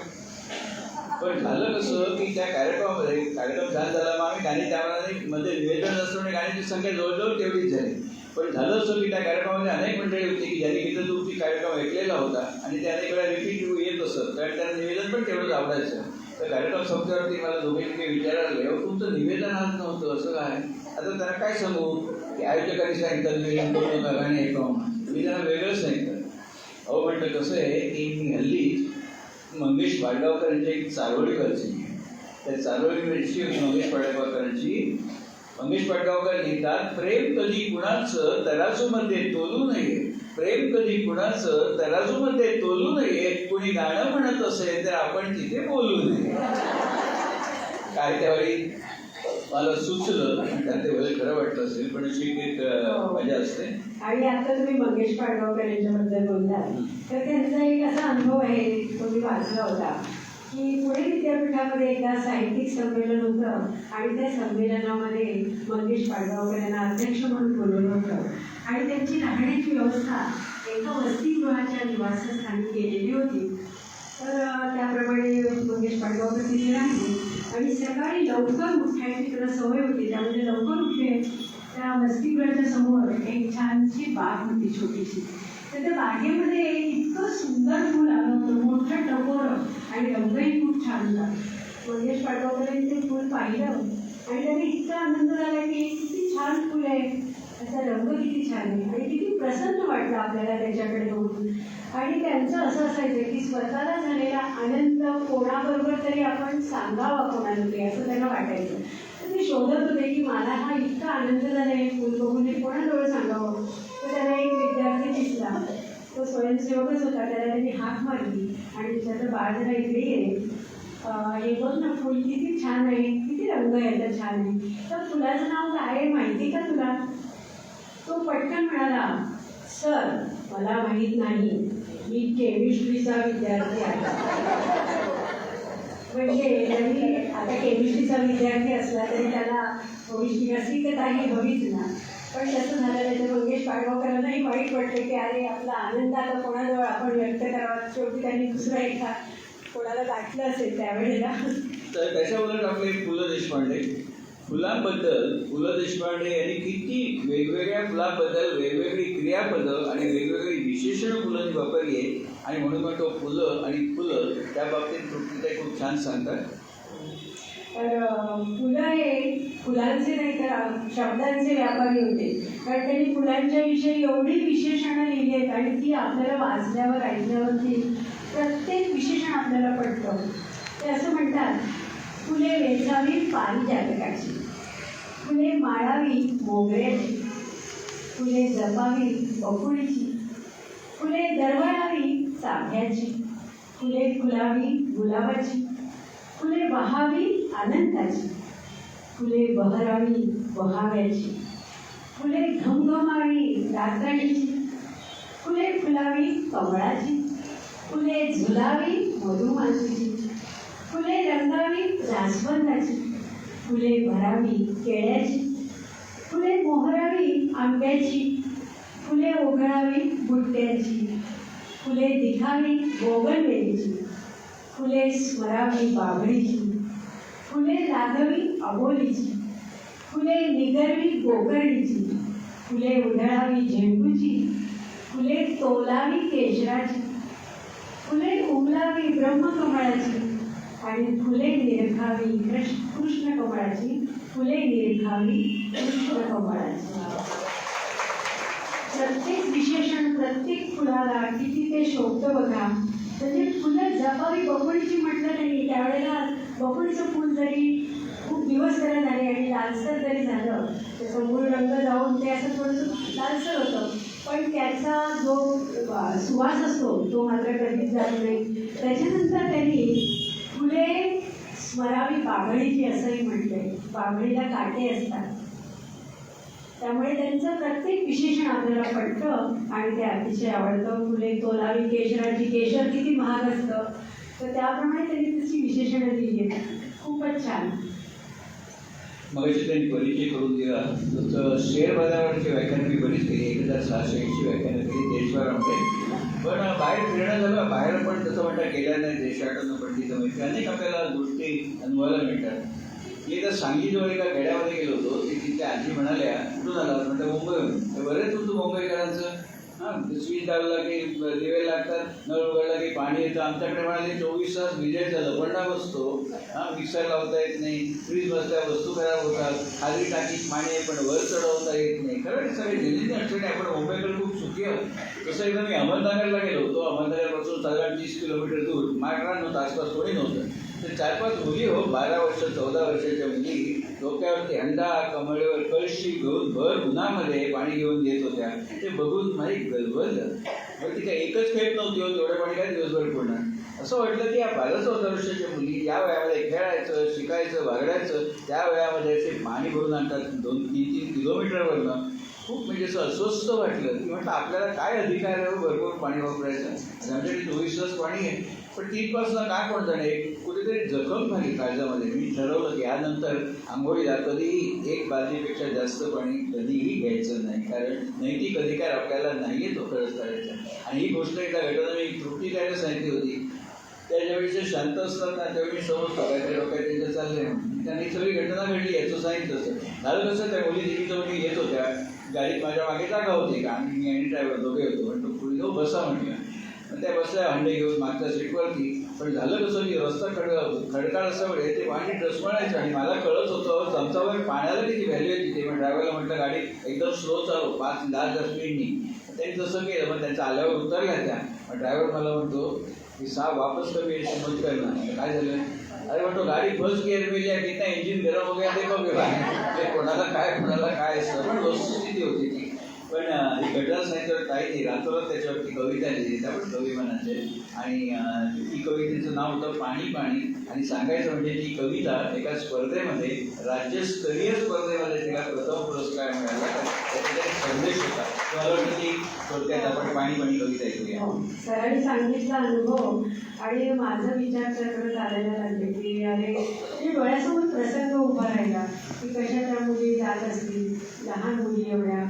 पण झालं कसं की त्या कार्यक्रमामध्ये कार्यक्रम छान झाला, मग आम्ही गाणी त्याप्रमाणे मध्ये निवेदन असताना गाण्याची संख्या जवळजवळ तेवढीच झाली. पण झालं असं की त्या कार्यक्रमामध्ये अनेक मंडळी होती की ज्यांनी गीततुक्ती कार्यक्रम ऐकलेला होता आणि ते अनेक वेळा रिपीट येत असत, कारण त्यांना निवेदन पण तेवढंच आवडायचं. तर कार्यक्रम संपल्यावरती मला दोघे विचारायला लागले, तुमचं निवेदन आज नव्हतं, असं काय? आता त्यांना काय सांगू की आयोजकांनी सांगितलं निवेदन करू नका, गाणी ऐकवा. मी त्यांना वेगळंच सांगितलं. अहो म्हटलं कसं आहे की मी हल्ली मंगेश पाडगावकरांची एक चारोळी वाचली. त्या चारोळीवरची मंगेश पाडगावकरांची, मंगेश पाडगावकर लिहितात, प्रेम कधी कुणाचं तराजूमध्ये तोलू नये, प्रेम कधी कुणाचं तराजूमध्ये तोलू नये, कुणी गाणं म्हणत असेल तर आपण तिथे बोलू नये. काय त्यावेळी मला सुचलं, ते भले खरं वाटलं असेल, पण अशी एक मजा असते. आणि आता तुम्ही मंगेश पाडगावकर यांच्याबद्दल बोललात, तर त्यांचा एक असा अनुभव आहे, तो मी वाचला होता की पुणे विद्यापीठामध्ये एकदा साहित्यिक संमेलन होतं आणि त्या संमेलनामध्ये मंगेश पाडगावकर यांना अध्यक्ष म्हणून बोलवलं होतं आणि त्यांची राहण्याची व्यवस्था एका वसतिगृहाच्या निवासस्थानी केलेली होती. तर त्याप्रमाणे मंगेश पाडगावकर तिथे राहिले आणि सकाळी लवकर उठायची त्याला सवय होती, त्यामध्ये लवकर उठले. त्या वसतिगृहाच्या समोर एक छानशी बाग होती छोटीशी. तर त्या बागेमध्ये इतकं सुंदर फूल आलं होतं, मोठं टपोरं, आणि रंगही खूप छान होता. मंगेश पाडगावकरांनी ते फूल पाहिलं आणि त्याने इतका आनंद झाला की किती छान फूल आहे, त्याचा रंग किती छान आहे आणि किती प्रसन्न वाटलं आपल्याला त्याच्याकडे बघून. आणि त्यांचं असं असायचं की स्वतःला झालेला आनंद कोणाबरोबर तरी आपण सांगावा कोणाला तरी, असं त्यांना वाटायचं. तर मी शोधत होते की मला हा इतका आनंद झाला आहे फूल बघून, हे कोणाजवळ सांगावं. तर त्याला एक विद्यार्थी दिसला, तो स्वयंसेवकच होता. त्याला त्यांनी हाक मारली आणि त्याचं बाळ जरा इकडे ये, हे बघ ना फुल किती छान आहे, किती रंग याचा छान आहे. तर फुलाचं नाव काय आहे माहिती का तुला? तो पटकन म्हणाला, सर मला माहीत नाही, मी केमिस्ट्रीचा विद्यार्थी आहे. म्हणजे जरी आता केमिस्ट्रीचा विद्यार्थी असला तरी त्याला थोडीशी रसिकताही हवीच ना. पण तसं झालं नाही तर मंगेश पाडगावकरांनाही वाईट वाटलं की अरे आपला आनंद आता कोणाजवळ आपण व्यक्त करावा. शेवटी त्यांनी दुसरा एका कोणाला गाठलं असेल त्यावेळेला. तर त्याच्या उलट आपले पु ल देशपांडे, फुलांबद्दल पु ल देशपांडे यांनी किती वेगवेगळ्या फुलांबद्दल वेगवेगळी क्रियापदं आणि वेगवेगळी विशेषणं फुलांनी वापरली आहे. आणि म्हणून मग तो फुलं आणि फुलं त्या बाबतीत तृप्तीताई खूप छान सांगतात. तर फुलं हे फुलांचे नाही तर शब्दांचे व्यापारी होते, कारण त्यांनी फुलांच्या विषयी एवढी विशेषणं लिहिली आहेत आणि ती आपल्याला वाचल्यावर ऐकल्यावरती प्रत्येक विशेषण आपल्याला पडतं. ते असं म्हणतात, फुले वेचावी पारिजातकाची, फुले माळावी मोगऱ्याची, फुले जपावी बकुळीची, फुले दरवळावी चाफ्याची, फुले फुलावी गुलाबाची, फुले बहावी अनंताची, फुले बहरावी बहाव्याची, फुले घमघमावी रातराणीची, फुले फुलावी कमळाची, फुले झुलावी मधुमालतीची, फुले रंगावी जास्वंदाची, फुले भरावी केळ्याची, फुले मोहरावी आंब्याची, फुले ओघळावी बुट्ट्याची, फुले दिखावी बोगनवेलीची, फुले स्मरावी बाभळीची, फुले लागावी अबोलीची, फुले निगरवी गोकर्णीची, फुले उधळावी झेंडूची, फुले तोलावी केशराची, फुले उमलावी ब्रह्मकमळाची आणि फुले निरखावी कृष्ण कमळाची, फुले निरखावी कृष्ण कमळाची. प्रत्येक विशेषण प्रत्येक फुलाला किती ते शोभतं बघा. म्हणजे फुलं जपावी बकुळीची म्हटलं नाही, त्यावेळेला बकुळीचं फुल जरी खूप दिवस जरा झाले आणि लालसर जरी झालं, त्याचा मूळ रंग जाऊन ते असं थोडंसं लालसर होतं, पण त्याचा जो सुवास असतो तो मात्र कधीच जात नाही. त्याच्यानंतर त्यांनी फुले स्मरावी बाभळीची असंही म्हटलंय. बाभळीला काटे असतात, त्यामुळे त्यांचं प्रत्येक विशेषण आपल्याला पडतं आणि ते अतिशय आवडतं. फुले तोलावी केशराची, केशर किती महाग असतं, तर त्याप्रमाणे त्यांनी तशी विशेषणं दिली आहेत. खूपच छान. मगाशी त्यांनी परिचय करून दिला. तसं शेअर बाजारावरची व्याख्यानं मी बरीच केली, 1680 व्याख्यानं केली देशभरामध्ये. पण बाहेर फिरणं झालं, बाहेर पण तसं म्हणता गेल्या नाही, देशाटन पंडित माहिती अनेक आपल्याला गोष्टी अनुभवायला मिळतात. मी एकदा सांगलीजवळ एका खेड्यामध्ये गेलो होतो, ते तिथल्या आजी म्हणाल्या, कुठून आला? म्हटलं मुंबईहून. बरेच होतो मुंबईकरांचं. स्विच दाबला की दिवे लागतात, नळ उघडला की पाणी येतं. आमच्याकडे म्हणाले 24 तास विजेचा लपंडा बसतो, मिक्सर लावता येत नाही, फ्रीज बसल्या वस्तू खराब होतात, खाली टाकीत पाणी आहे पण वर चढवता येत नाही. खरं सगळे दिल्लीची अडचणी. आपण मुंबईकडे खूप सुखी आहोत. तसं एकदा मी अहमदनगरला गेलो होतो. अहमदनगरपासून साधारण 30 किलोमीटर दूर. माझ्याकडे नव्हतं, आसपास कोणी नव्हतं. तर 4-5 मुली हो, 12 वर्ष 14 वर्षाच्या मुली डोक्यावरती हंडा, कमळेवर कळशी घेऊन भर उन्हामध्ये पाणी घेऊन येत होत्या. ते बघून माझी गलबललं. मग ती काय एकच खेप नव्हती हो, तेवढ्या पाणी काय दिवसभर पूर्ण. असं वाटलं की या 12-14 वर्षाच्या मुली या वयामध्ये खेळायचं, शिकायचं, बागडायचं, त्या वयामध्ये असे पाणी भरून आणतात 2-3 किलोमीटरवरनं. खूप म्हणजे असं अस्वस्थ वाटलं की म्हटलं आपल्याला काय अधिकार आहे भरपूर पाणी वापरायचं. आमच्याकडे 24 तास पाणी आहे, पण तिथपासून का कोणतं नाही कुठेतरी जखम झाली काळजामध्ये. मी ठरवलं की यानंतर आंघोळीला कधीही 1 बादलीपेक्षा जास्त पाणी कधीही घ्यायचं नाही, कारण नैतिक अधिकार आपल्याला नाही आहे तो खरंच करायचा. आणि ही गोष्ट एकदा घटना मी तृप्ती त्याने सांगितली होती. त्याच्यावेळी जे शांत असतात ना, त्यावेळी मी समजतो काहीतरी डोक्यात त्यांचं चाललंय. त्यांनी सगळी घटना घडली याचं सांगितलं असतं. झालं कसं, त्या मुली तिकीटवरती येत होत्या, गाडीत माझ्या मागे जागा होती का, मी आणि ड्रायव्हर दोघे होतो. म्हणतो पुढे जाऊ बसा म्हटलं. त्या बसल्या हंडे घेऊन मागच्या सीटवरती. पण झालं कसं की रस्ता खडकाळ असल्यामुळे ते पाणी डसमळायचं आणि मला कळत होतं चमचावर पाण्याला किती व्हॅल्यू आहे तिथे. पण ड्रायव्हरला म्हटलं गाडी एकदम स्लो चालू, 5-10 स्पीडनी. त्यांनी तसं केलं. पण त्यांच्या आल्यावर उतरल्या त्या. पण ड्रायव्हर मला म्हणतो की साहेब वापस कमी मत करणार. काय झालं? अरे म्हणतो गाडी फर्स्ट गिअर में लिया, कितना इंजिन गरम हो गया देखो ते कोणाला काय असतं. पण वस्तुस्थिती होती ती. पण ही घटना सांगितलं काही नाही, रातोरात त्याच्यावरती कविता लिहिली, त्या पण कवी म्हणायचे. आणि ती कवितेचं नाव होतं पाणी पाणी. आणि सांगायचं म्हणजे ती कविता एका स्पर्धेमध्ये, राज्यस्तरीय स्पर्धेमध्ये तिला प्रथम पुरस्कार मिळाला. त्याच्यात संदेश होता. मला वाटतं ती थोडक्यात आपण पाणी पाणी कविता ऐकूया. सरांनी सांगितला अनुभव आणि माझं विचारचक्र चालायला लागले की अरे डोळ्यासमोर प्रसंग उभा राहिला की कशा त्या मुली जात असतील, लहान मुली एवढ्या,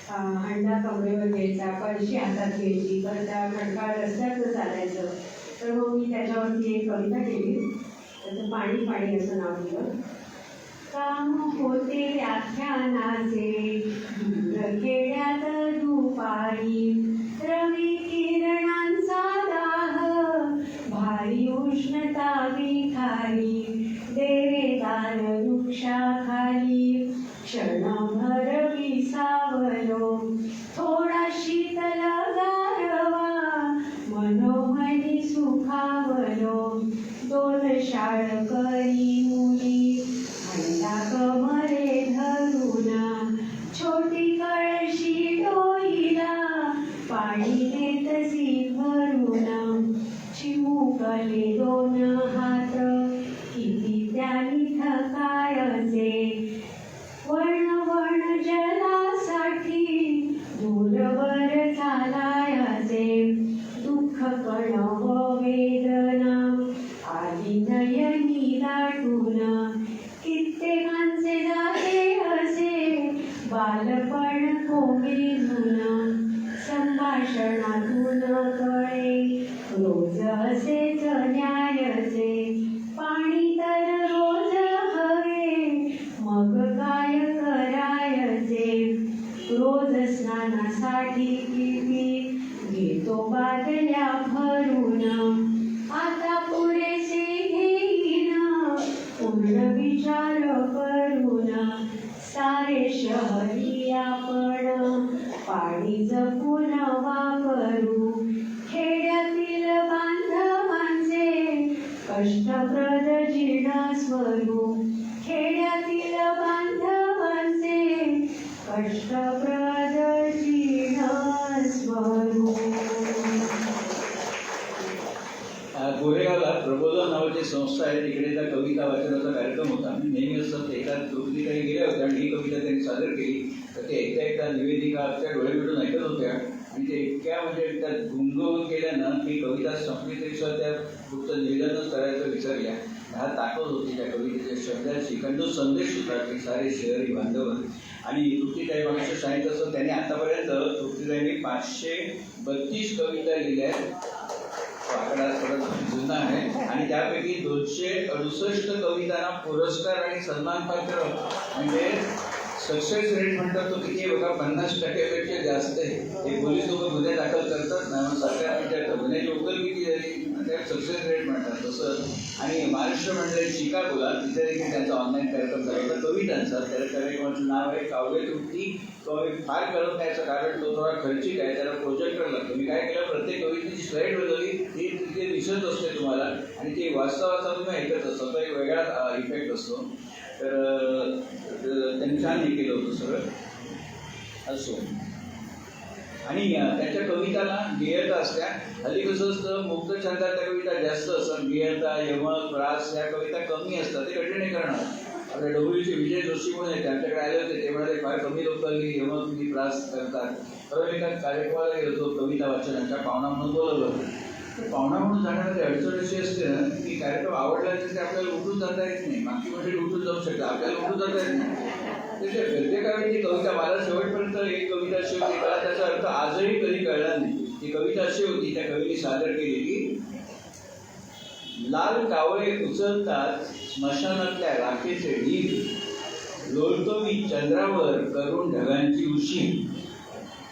हंडा कमरेवर घ्यायचा, कळशी हातात घ्यायची, तर त्या खडकाळ रस्त्यातनं चालायचं. तर मग मी त्याच्यावरती एक कविता केली, त्याचं पाणी पाणी असं नाव दिलं. काम होते व्याख्यानाचे दूर खेड्यात दुपारी, रवी किरणांचा दाह, भारी उष्णता विखारी, देवेदार वृक्षाखाली क्षणभर विसावलो, थोडा शीतल गारवा मनोमनी सुखावलो, 2 शाळकरी मुली हंडा कमरे धरून, छोटी कळशी डोईला पाणी देतसी भरून, चिमुकले 2 हात किती त्यांनी थका स्मरू, खेड्यातील बांधवांचे कष्टप्रद जीवन स्मरू. गोरेगावला प्रबोधन नावाची संस्था आहे, तिकडे त्या कविता वाचनाचा कार्यक्रम होता. मी नेहमी असं एका दोघी काही गेल्या होत्या आणि ही कविता त्यांनी सादर केली, तर ते एकदा निवेदिका आमच्या डोळे मिळून ऐकत होत्या आणि ते इतक्या म्हणजे त्या गुंगवून गेल्यानं ती कविता संपलीपेक्षा त्या पुढचं निवेदनच करायचं विचारल्या. हा ताकद होती त्या कवितेच्या शब्दाची, कारण तो संदेश होता की सारे शहरी बांधव. आणि तृप्तीताई मागाशी सांगितलं असं त्यांनी आतापर्यंत तृप्तीताईंनी 532 कविता लिहिल्या आहेत. आकडा थोडा जुना आहे आणि त्यापैकी 268 कवितांना पुरस्कार आणि सन्मानपत्र म्हणजे सक्सेस रेट म्हणतात तो किती आहे बघा, 50% जास्त आहे. हे पोलीस लोक गुन्हे दाखल करतात ना, सरकार विचारतं गुन्ह्याची उकल किती झाली, त्या सक्सेस रेट म्हणतात तसं. आणि महाराष्ट्र मंडळ शिकागोला तिथे देखील त्यांचा ऑनलाईन कार्यक्रम झाला होता कवितांचा. त्या कार्यक्रमाचं नाव आहे काव्य तृप्ती. तो आम्ही फार करत नाही याचं कारण तो थोडा खर्चिक आहे, त्याला प्रोजेक्टर लागतो. मी काय केलं, प्रत्येक कवितेची स्लाईड बदलली, ती तिथे दिसत असते तुम्हाला आणि ती वाचता वाचता तुम्ही ऐकत असतो, तो एक वेगळा इफेक्ट असतो. तर त्यांनी छान हे केलं होतं सगळं असो. आणि त्यांच्या कविताला गेयता असत्या. हल्ली कसं असतं, मुक्त छंदाच्या कविता जास्त असतात, गेयता यमक प्रास या कविता कमी असतात, ते कठीण करणार. आपल्या डोंबिवलीचे विजय जोशी म्हणून येते, आमच्याकडे आले होते, ते म्हणाले फार कमी लोकांनी यमक मी प्रास करतात. तर एका कार्यक्रमाला गेलो होतो कविता वाचनाच्या, पाहुणा म्हणून बोलवलं होतं. तर पाहुणा म्हणून जाणारी अडचण अशी असते ना की कार्यक्रम आवडला तर ते आपल्याला उठून जाता येत नाही. मागची म्हणजे उठून जाऊ शकते, आपल्याला उठून जाता येत नाही. त्याच्या प्रत्येकावेळी कविता मला शेवटपर्यंत एक कविता अशी होती, मला त्याचा अर्थ आजही कधी कळला नाही. ती कविता अशी होती, त्या कवीने सादर केलेली, लाल कावळे उचलतात स्मशानातल्या राखेचे ढीग, लोळतो मी चंद्रावर करून ढगांची उशी.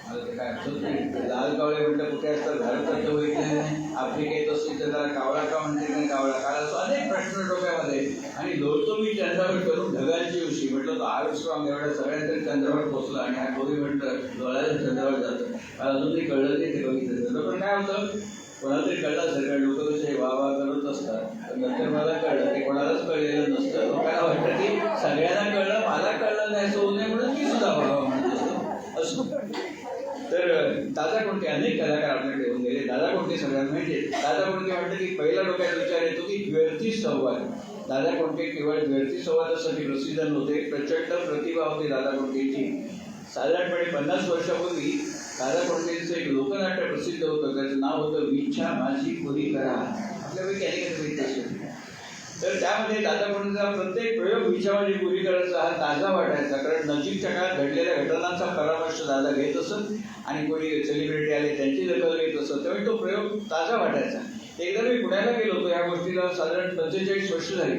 मला ते काय आठवत नाही. लाल कावळे म्हटलं कुठे असतात, भारतात बघितलं नाही, आफ्रिकेत असतील तर त्याला कावळा का म्हणते नाही, कावळा काळ असं अनेक प्रश्न डोक्यामध्ये. आणि लोळतो मी चंद्रावर करून ढगांची उशी म्हटलं, तो आर्मस्ट्रॉंग एवढ्या सगळ्यांतरी चंद्रावर पोचला आणि हा कवी म्हटलं डोळ्याला चंद्रावर जातं. मला अजूनही कळलं नाही ते कवितेचं, पण काय होतं, कोणाला तरी कळलं असेल, कारण लोक कसे वाह करत असतात. नंतर मला कळलं ते कोणालाच कळलेलं नसतं. लोकांना वाटतं की सगळ्यांना कळलं, मला कळलं नाही, असं होऊ नये म्हणून मी सुद्धा व्हावं म्हणतो असं. तर दादा कोणते अनेक कलाकार आपल्याकडे येऊन गेले. दादा कोणते सगळ्यांना माहिती. दादा कोणते म्हटलं की पहिला डोक्यात विचार येतो की द्व्यर्थी संवाद. दादा कोणते केवळ द्व्यर्थी संवादासाठी प्रसिद्ध नव्हते, प्रचंड प्रतिभा होती दादा कोणतेची. साधारणपणे 50 वर्षापूर्वी दादा कोंडकेंचं एक लोकनाट्य प्रसिद्ध होतं, त्याचं नाव होतं विच्छा माझी पुरी करा. आपल्यापैकी अनेक माहिती असेल. तर त्यामध्ये दादा कोंडकेंचा प्रत्येक प्रयोग विच्छा माझी पुरी करायचा हा ताजा वाटायचा, कारण नजीकच्या काळात घडलेल्या घटनांचा परामर्श दादा घेत असत आणि कोणी सेलिब्रिटी आले त्यांची दखल घेत असत, त्यामुळे तो प्रयोग ताजा वाटायचा. एकदा मी पुण्याला गेलो होतो, या गोष्टीला साधारण 45 वर्ष झाली.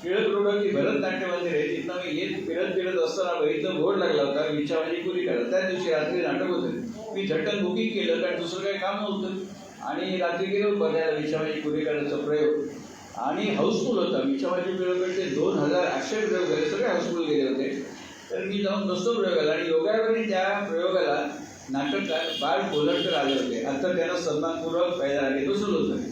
टिळक रोडवरती भरतनाट्य मंदिर आहे, तिथनं मी येत फिरत असताना बघितलं बोर्ड लागला होता विच्छा माझी पुरी करा. त्या दिवशी रात्री नाटक होतं. मी झटकन बुकिंग केलं, कारण दुसरं काही काम नव्हतं आणि रात्री गेलो बघायला विच्छा माझी पुरी करायचा प्रयोग. आणि हाऊसफुल होता. विच्छा माझी प्रयोगाचे 2800 प्रयोग झाले, सगळे हाऊसफुल गेले होते. तर मी जाऊन बसतो प्रयोगाला आणि योगायोगाने त्या प्रयोगाला नाटककार बाळ कोलटकर आले होते. आता त्यांना सन्मानपूर्वक पहिला आले बसवलं होतं.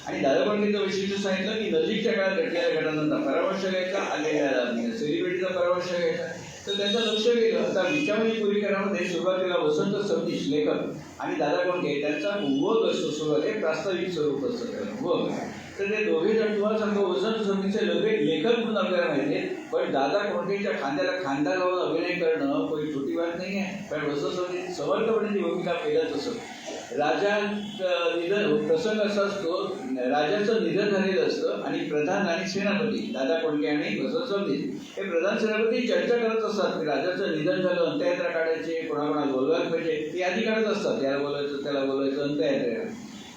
आणि दादा कोंडकेंचं वैशिष्ट्य सांगितलं की नजीकच्या काळात घडलेल्या घटनांचा परामर्श घ्यायचा, आलेल्या सेलिब्रिटीचा परामर्श घ्यायचा. तर त्यांचं लक्ष गेलं. आता विच्छा माझी पुरी करामध्ये सुरुवातीला वसंत सबनीस लेखक आणि दादा कोंडके त्यांचा वग असतो, सुरुवात प्रास्ताविक स्वरूप असतं त्याला वग. तर ते दोघे जण तुम्हाला सांगतो, वसंत सबनीसचे लेखक म्हणून आपल्याला माहिती आहे, पण दादा कोंडकेंच्या खांद्याला खांदा लावून अभिनय करणं कोणी छोटी बात नाही आहे. कारण वसंत सबनीस समर्थपणे ती भूमिका केलंच असं. निधन प्रसंग असा असतो, राजाचं निधन झालेलं असतं आणि प्रधान आणि सेनापती दादा कोंडके आणि वसंत सबनीस हे प्रधान सेनापती चर्चा करत असतात की राजाचं निधन झालं, अंत्ययात्रा काढायचे, कोणाकोणाला बोलवायला पाहिजे, ते आधी काढत असतात. याला बोलायचं त्याला बोलायचं अंत्ययात्रेला.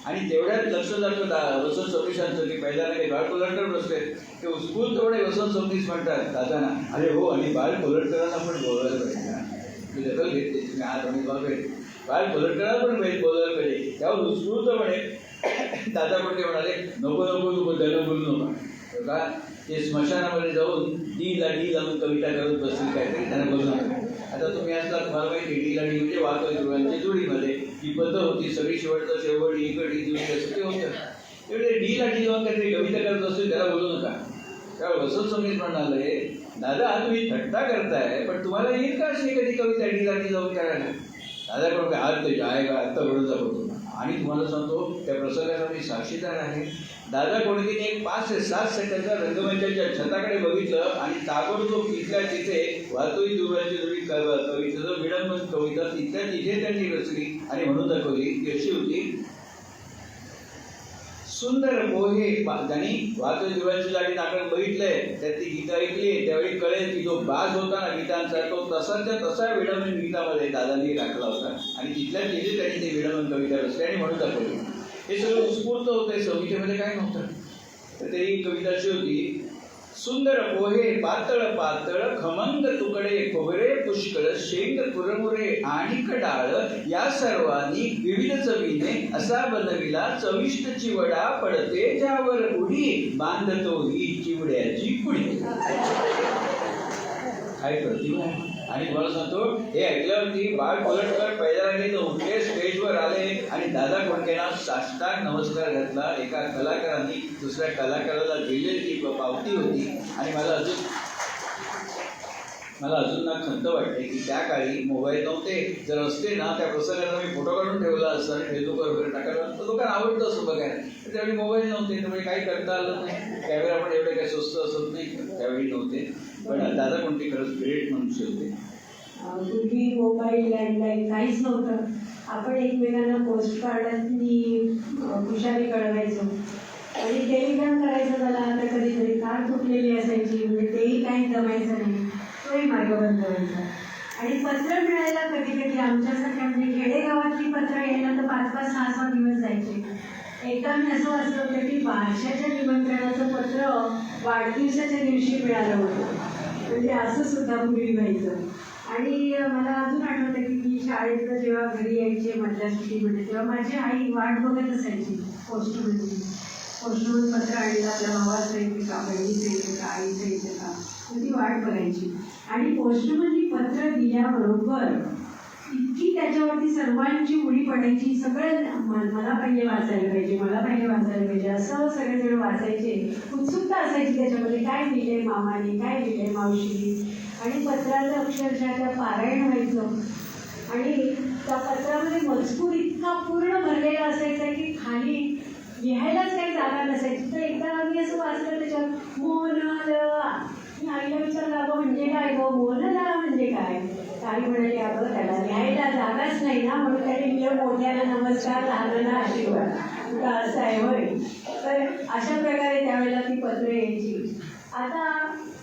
आणि तेवढ्यात लक्ष जातं वसंत सबनीसांचं की पहिल्यांदा काही बाळ कोलटकर बसले, ते उत्स्फूर्त तेवढे वसंत सबनीस म्हणतात दादांना, अरे हो आणि बाळ कोलटकरांना पण बोलवायला पाहिजे ना, मी दखल घेतली तुम्ही आज आम्ही बघेल बाळ कोलटकरांना पण बोलवायला पाहिजे. त्यावर उत्स्फूर्तपणे दादा कोंडके म्हणाले, नको नको नको त्याला बोलू नका का, ते स्मशानामध्ये जाऊन डीला डी लावून कविता करत बसतील काहीतरी, त्यांना बोलू नका. आता तुम्ही असला तुम्हाला माहिती डीला डी म्हणजे वाकळी दोघांच्या जोडीमध्ये ही पद्धत होती, सगळी शेवटचं शेवट इकडे जुळी असं ते होतं. तेवढे डीला डी लावून काहीतरी कविता करत असतील त्याला बोलू नका. त्यावेळी वसंत संगीत म्हणाले, दादा तुम्ही थट्टा करताय पण तुम्हाला येईल का अशी कधी कविता ठिकाणी जाऊन करायला? दादा पण आज ते आहे का आत्ता घडून जातो. आणि तुम्हाला सांगतो त्या प्रसंगाचा मी साक्षीदार आहे. दादा कोणतीने एक 5 ते 7 सेकंदचा रंगमंचाच्या छताकडे बघितलं आणि ताबडतोब तिथल्या तिथे वातोई दुर्वाची जोडी कवितेचं विडंबन कविता तिथल्या तिथे त्यांनी रचली आणि म्हणून दाखवली ती अशी होती. सुंदर पोहे ज्यांनी वातोई दुर्वाची जाडी नाटक बघितलंय त्यात ती गीतं ऐकली त्यावेळी कळेल की जो बाज होता ना गीतांचा तो तसाच्या तसा विडंबन गीतामध्ये दादांनी राखला होता आणि तिथल्या तिथे त्यांनी ते विडंबन कविता रचली आणि म्हणून दाखवली. हे सगळं उत्स्फूर्त होतं, संहितेमध्ये काय नव्हतं. तर ते कविता अशी होती. सुंदर पोहे पातळ पातळ खमंग तुकडे खोबरे पुष्कळ शेंग कुरमुरे आणि कडाळ या सर्वांनी विविध चवीने असा बनविला चविष्ट चिवडा पडते ज्यावर उडी बांधतो ही चिवड्याची पुडी. काय प्रतिभा आहे. आणि तुम्हाला सांगतो हे ऐकल्यावरती बाळ पलटकर पहिल्या रांगेत उठले, स्टेजवर आले आणि दादा कोंडकेंना साष्टांग नमस्कार घातला. एका कलाकारांनी दुसऱ्या कलाकाराला दिलेली ती पावती होती. आणि मला अजून ना खंत वाटते की त्या काळी मोबाईल नव्हते. जर असते ना त्या प्रसंगाला मी फोटो काढून ठेवला असता आणि फेसबुकवर वगैरे टाकायला तर लोकांना आवडतं असं बघायला. त्यावेळी मोबाईल नव्हते त्यामुळे काही करता आलं नाही. कॅमेरा पण एवढे काही स्वस्त असत नाही त्यावेळी नव्हते. पण दादा कोणते खरंच ग्रेट मनुष्य होते. पूर्वी मोबाईल लँडलाईन काहीच नव्हतं. आपण एकमेकांना पोस्ट कार्डांनी खुशाली कळवायचो आणि टेलिग्राम करायचं झाला तर कधीतरी तार तुटलेली असायची म्हणजे तेही काही जमायचं नाही, तोही मार्ग बंद व्हायचा. आणि पत्र मिळायला कधी कधी आमच्यासारख्या म्हणजे खेडेगावातली पत्र यायला तर 5-5, 6-6 दिवस जायचे. एकदा मी असं वाचलं होतं की बारशाच्या निमंत्रणाचं पत्र वाढदिवसाच्या दिवशी मिळालं होतं. म्हणजे असं सुद्धा पूर्वी व्हायचं. आणि मला अजून आठवतं की मी शाळेतनं जेव्हा घरी यायचे मधल्या सुट्टीमध्ये तेव्हा माझी आई वाट बघत असायची पोस्टमनची. पोस्टमन पत्र आणलं आपल्या भावाचं येते का, बहिणीचं येते का, आईचं येते का, तर ती वाट बघायची. आणि पोस्टमननी पत्र दिल्याबरोबर इतकी त्याच्यावरती सर्वांची उडी पडायची. सगळं मला पहिले वाचायला पाहिजे, मला पहिले वाचायला पाहिजे असं सगळेजण वाचायचे. उत्सुकता असायची त्याच्यामध्ये काय लिहिलंय मामाने, काय लिहिलंय मावशीने. आणि पत्राचं अक्षरशः त्या पारायण व्हायचं. आणि त्या पत्रामध्ये मजकूर इतका पूर्ण भरलेला असायचा की खाली लिहायलाच काही जागा नसायची. तर एकदा आम्ही असं वाचलं त्याच्यात मोनला. मी आईला विचारलं अगं म्हणजे काय गं, मोनला म्हणजे काय. आई म्हणाली अगं त्याला लिहायला जागाच नाही ना म्हणून त्याने लिहिलं मोठ्याला नमस्कार लहानाला आशीर्वाद. असं आहे होय. तर अशा प्रकारे त्यावेळेला ती पत्र यायची. आता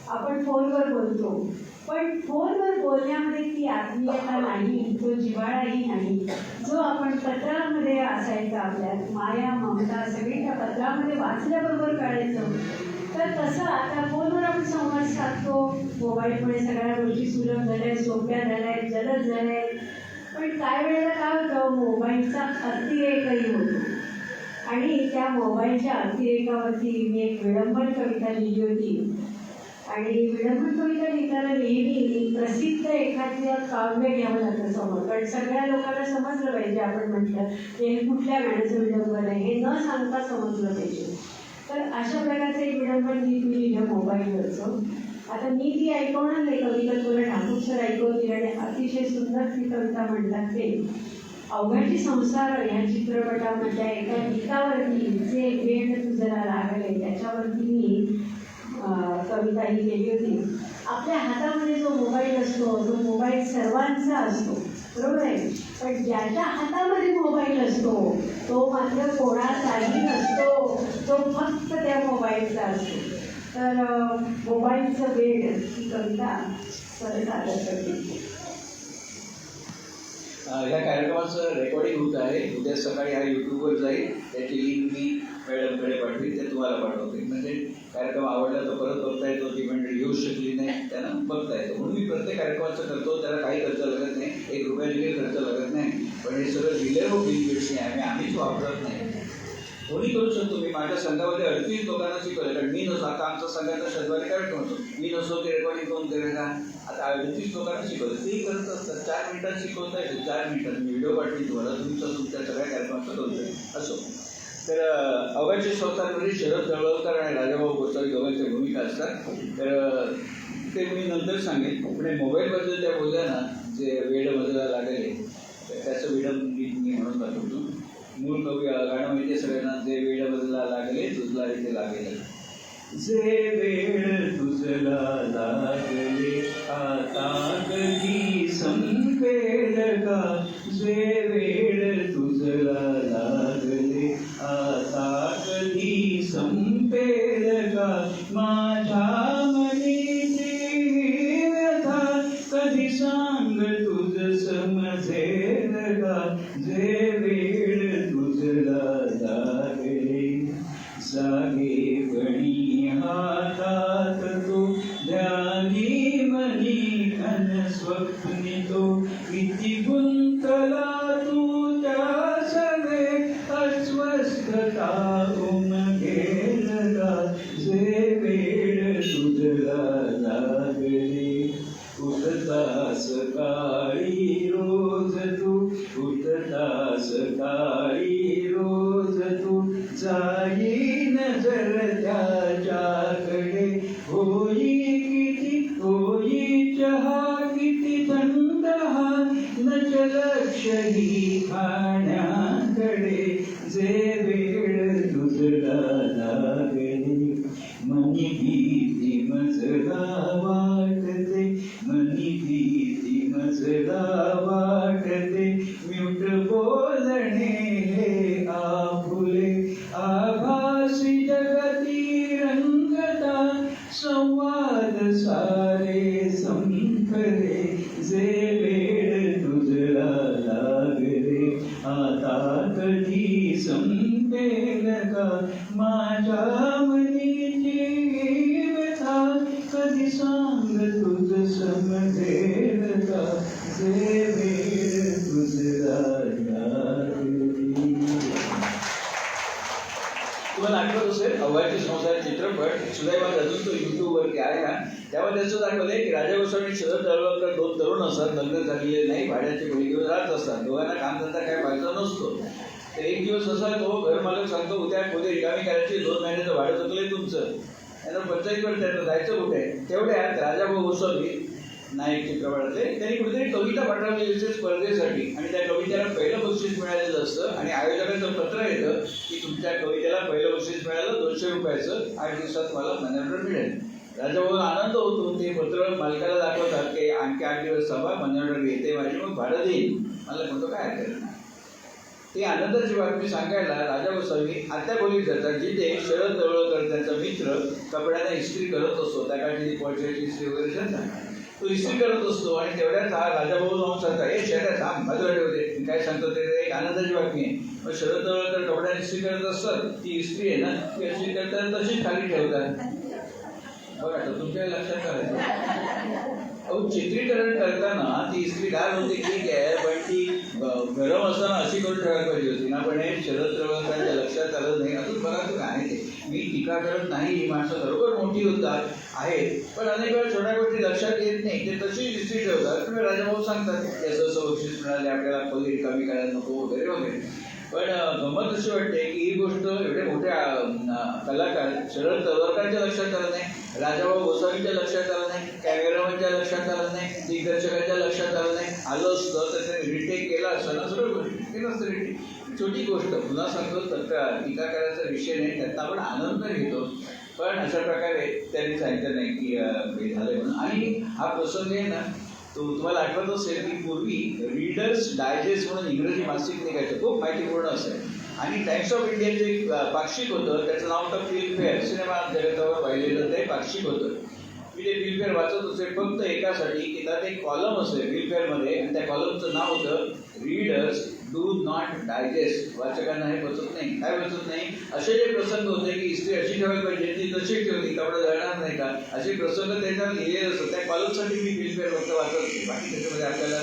आपण फोनवर बोलतो पण फोनवर बोलण्यामध्ये ती आत्मीयता नाही, तो जिव्हाळाही नाही जो आपण पत्रामध्ये असायचा. आपल्यात माया ममता सगळी त्या पत्रामध्ये वाचल्याबरोबर कळायचं. तर तसं आता फोनवर आपण संवाद साधतो. मोबाईलमुळे सगळ्या गोष्टी सुलभ झाल्या आहेत, सोप्या झाल्या आहेत, जलद झाल्या आहेत. पण काही वेळेला काय होतं मोबाईलचा अतिरेकही होतो. आणि त्या मोबाईलच्या अतिरेकावरती मी एक विडंबन कविता लिहिली होती. आणि विडंबन कविता लिहिताना नेहमी प्रसिद्ध एखादं काव्य घ्यावं लागतं समोर. कारण सगळ्या लोकांना समजलं पाहिजे आपण म्हटलं हे कुठल्या गाण्याचं विडंबन आहे हे न सांगता समजलं पाहिजे. तर अशा प्रकारचं एक विडंबन गीत मी लिहिलं मोबाईलवरचं. आता मी ती ऐकवणार नाही कविता, तुला ठाकूर सर ऐकवतील आणि अतिशय सुंदर ती कविता म्हणतात ते. अवघाची संसार ह्या चित्रपटामधल्या एका गीतावरती जे वेळ तुझला लागले त्याच्यावरती मी कविता ही केली होती. आपल्या हातामध्ये जो मोबाईल असतो तो मोबाईल सर्वांचा असतो बरोबर आहे. पण ज्याच्या हातामध्ये मोबाईल असतो तो मात्र कोणाचाही नसतो, तो फक्त त्या मोबाईलचा असतो. तर मोबाईलचं वेड ही कविता सादर करते. ह्या कार्यक्रमाचं रेकॉर्डिंग होत आहे. उद्या सकाळी हा यूट्यूबवर जाईल. त्याची लिंक मी मॅडमकडे पाठवेल, ते तुम्हाला पाठवते. म्हणजे कार्यक्रम आवडला तर परत बघता येतो. ती मंडळी येऊ शकली नाही त्यांना बघता येतो. म्हणून मी प्रत्येक कार्यक्रमाचं करतो. त्याला काही खर्च लागत नाही, 1 रुपयाचे खर्च लागत नाही. पण हे सगळं दिलं हो बिलबिट्स नाही, आम्हीच वापरत नाही. कोणी करू शकतो. मी माझ्या संघामध्ये 38 लोकांना शिकवलं. कारण मी नसतो, आता आमचा संघाचा शनिवारी कार्यक्रम होतो, मी नसतो ते रेकॉर्डिंग करून करेल का. आता 38 लोकांना शिकवलं, तेही करत असतात. 4 मिनिटात शिकवता येते. 4 मिनिटात मी व्हिडिओ पाठवली तुम्हाला, तुमच्या सगळ्या कार्यक्रमाचं करू शकतो. असो तर अवघाची संस्थांमध्ये शरद तळवलकर आणि राजाभाऊ गोसावी दोघांच्या भूमिका असतात. तर ते मी नंतर सांगेन. पुढे मोबाईलबद्दल त्या बोलल्या ना, जे वेड बदला लागले त्याचं विडम मी म्हणून दाखवतो. मूळ कवी गाणं माहिती आहे सगळ्यांना, जे वेड बदला लागले तुझला इथे लागले. जे वेळ तुझला लागले आता कधी संपेल का, जे वेळ तुझला लागले आता कधी संपेल का, माझ्या मनीची व्यथा कधी सांग तुझ समजेल का, जे वेळ तुझला लागले. जागेपणी हातात तो ध्यानी मनी अन स्वप्नी तो, किती गुंतला तू त्या सगळे अस्वस्थता उमगेल का, जे वेळ तुझला लागले. उठता सकाळी रोज तू, उठता सकाळी रोज तू, जाई नजर त्याच्याकडे, होई किती होई चहा किती थंड हा, नच लक्ष ही खाण्याकडे, जे वेळ तुझला लागले. मनी भीती मजला वाटते, मनी भीती मजला वाटते, म्यूट बोलणे हे आपुले, आभासी जगती रंगता, संवाद सारे संपले, जे वेळ तुझला लागले आता कधी संपेल का, माझ्या मनीची व्यथा कधी सांग तुझ समजेल का, जे वेळ तुझला लागले. तुम्हाला आठवत असेल अवघाची संसार चित्रपट सुदैवात अजून तो युट्यूबवरती आहे हा. त्यामध्ये त्याचं दाखवलंय की राजा गोसावी आणि शरद तळवलकर दोन तरुण असतात, लग्न झालेले नाही, भाड्याचे खोली घेऊन राहत असतात. दोघांना कामधंदा काय व्हायचा नसतो. तर एक दिवस असा तो घर मालक सांगतो, उद्या खोली रिकामी करायची, 2 महिन्याचं भाडं चुकलंय तुमचं. त्यांना पंचायतीवर त्यांना जायचं कुठे. तेवढ्यात राजाभाऊ गोसावी नायक चित्रपटातले त्यांनी कुठेतरी कविता पाठवली विशेष स्पर्धेसाठी, आणि त्या कवितेला पहिलं बक्षीस मिळालेलं असतं. आणि आयोजकांचं पत्र येतं की तुमच्या कवितेला पहिलं बक्षीस मिळालं, 200 रुपयाचं, 8 दिवसात मला मनी ऑर्डर मिळेल. राजाभाऊला आनंद होतो. ते पत्र मालकाला दाखवतात की आणखी 8 दिवस थांबा, मनी ऑर्डर येते माझी, मग भाडं देईन. मला म्हणतो काय हरकत. ती आनंदाची बातमी सांगायला राजा गोसावी आत्या खोलीत जातात, जिथे शरद तळवलकर त्यांचा मित्र कपड्यांना इस्त्री करत असतो. त्या काळची पॉर्चेची इस्त्री वगैरे सांगतात. तो इस्त्री करत असतो आणि तेवढ्यात हा राजाभाऊ जाऊन सांगता, हे शहरात थांब, बाजूला होते काय सांगतो ते एक आनंदाची बातमी आहे. मग शरद तळवलकर कपड्यांना इस्त्री करत असतात. ती इस्त्री आहे ना, ती इस्त्री करताना तशीच खाली ठेवतात. बघा तुमच्या लक्षात करायचं, अहो चित्रीकरण करताना ती इस्त्री गार होते ठीक आहे, पण ती गरम असताना अशी करून ठेवायला पाहिजे होती ना. पण हे शरद तळवलकरांच्या लक्षात आलं नाही. अजून बघा तुम्ही आहे ते, मी टीका करत नाही, ही माणसं बरोबर मोठी होतात आहेत, पण अनेक वेळा छोट्या गोष्टी लक्षात येत नाही, ते तशी इस्त्री ठेवतात. तुम्ही राजाभाऊ सांगतात की असं असं बक्षीस मिळाले, आपल्याला खोली रिकामी करायला नको वगैरे वगैरे. पण गंमत अशी वाटते की ही गोष्ट एवढे मोठ्या कलाकार शरद तळवलकरांच्या लक्षात आलं नाही, राजाभाऊ गोसावींच्या लक्षात आलं नाही, कॅमेरामॅनच्या लक्षात आलं नाही, दिग्दर्शकांच्या लक्षात आलं नाही. आलं असतं तर त्यांनी रिटेक केला असताना सगळं गोष्टी केलं असतं रिटेक. छोटी गोष्ट पुन्हा सांगतो, तक्रार टीका करायचा विषय नाही, त्यातनं आपण आनंद घेतो. पण अशा प्रकारे त्यांनी सांगितलं नाही की हे झालं म्हणून. आणि हा प्रसंग आहे ना, तो तुम्हाला आठवत असेल की पूर्वी रीडर्स डायजेस्ट म्हणून इंग्रजी मासिक निघायचं, खूप माहितीपूर्ण असेल. आणि टाइम्स ऑफ इंडियाचं एक पाक्षिक होतं, त्याचं नाव होतं फिल्मफेअर. सिनेमा जगतावर वाहिलेलं ते पाक्षिक होतं. मी ते फिल्मफेअर वाचत असेल फक्त एकासाठी की त्यात एक कॉलम असेल फिल्मफेअरमध्ये, आणि त्या कॉलमचं नाव होतं रीडर्स डू नॉट डायजेस्ट. वाचकांना हे बसत नाही. काय बसत नाही? असे जे प्रसंग होते की इस्त्री अशी ठेवायला पाहिजे, ती तशी ठेवली, कपडा जळणार नाही का, असे प्रसंग त्याच्यावर लिहिलेले असतात. त्या कॉलमसाठी मी फिल्मफेअर फक्त वाचत असते, बाकी त्याच्यामध्ये आपल्याला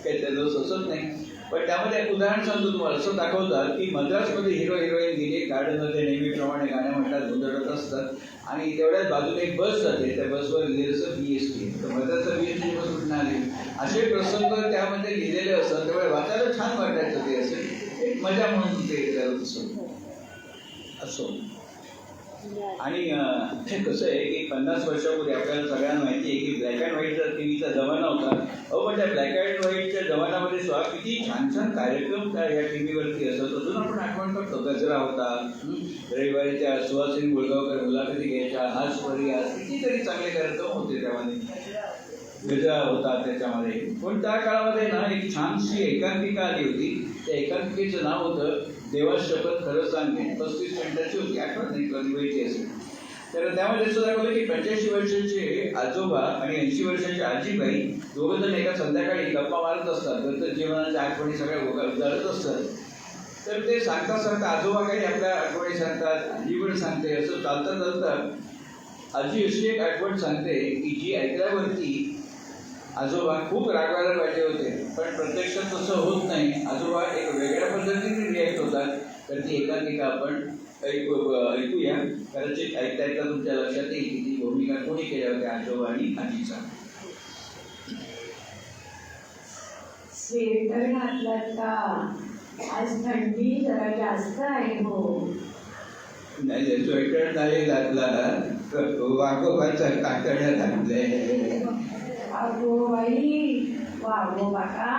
काही त्याचं सुचत नाही. पण त्यामध्ये एक उदाहरण सांगतो तुम्हाला. असं दाखवतात की मद्रासमध्ये हिरो हिरोईन गेली, गार्डनमध्ये नेहमीप्रमाणे गाण्या म्हणतात, गोंधळत असतात, आणि तेवढ्याच बाजूने एक बस जाते, त्या बसवर लिहिलेलं असं BST. तर मद्रासचा BST बस कुठून आली. असे प्रसंग त्यामध्ये लिहिलेले असतात, त्यामुळे वाचायला छान वाटायचं. ते असेल एक मजा म्हणून ते करत असत. असो. आणि हे कसं आहे की 50 वर्षापूर्वी आपल्याला सगळ्यांना माहिती आहे की ब्लॅक अँड व्हाईटचा टी व्हीचा जमाना होता. पण त्या ब्लॅक अँड व्हाईटच्या जमान्यामध्ये सुद्धा किती छान छान कार्यक्रम त्या या टी व्हीवरती असत. अजून आपण आठवण करतो. गजरा होता, रविवारी त्या सुहासिनी मुळगावकर मुलाखती घ्यायच्या, हास्यवरी कितीतरी चांगले कार्यक्रम होते त्यामध्ये. गजरा होता त्याच्यामध्ये. पण त्या काळामध्ये ना एक छानशी एकांकिका आली होती. त्या एकांकिकेचं नाव होतं देवा शपथ खरं सांगे. 35 मिनिटाची होती, आठवत नाही कधी वेळची असेल. तर त्यामध्ये असं दाखवलं की 85 वर्षाचे आजोबा आणि 80 वर्षाची आजीबाई दोघं जण एका संध्याकाळी गप्पा मारत असतात. तर जीवनाच्या आठवणी सगळ्या उजाळत असतात. तर ते सांगता सांगता आजोबा काही आपल्या आठवणी सांगतात, आजी पण सांगते. असं चालता चालता आजी अशी एक आठवण सांगते की जी ऐकल्यावरती आजोबा खूप रागवायला पाहिजे होते, पण प्रत्यक्षात तसं होत नाही. आजोबा एक वेगळ्या पद्धतीने रिॲक्ट होतात. तर ती एकांकिका आपण ऐकूया. कदाचित ऐकता ऐकता तुमच्या लक्षात येईल की ती भूमिका कोणी केल्या होत्या, आजोबा आणि आजीचा. स्वेटर घातलात का? आज थंडी जरा जास्त आहे हो. नाही, स्वेटर नाही घातला, वाघोबाचा कातड्या घातले. अगो बाई, वागोबा का?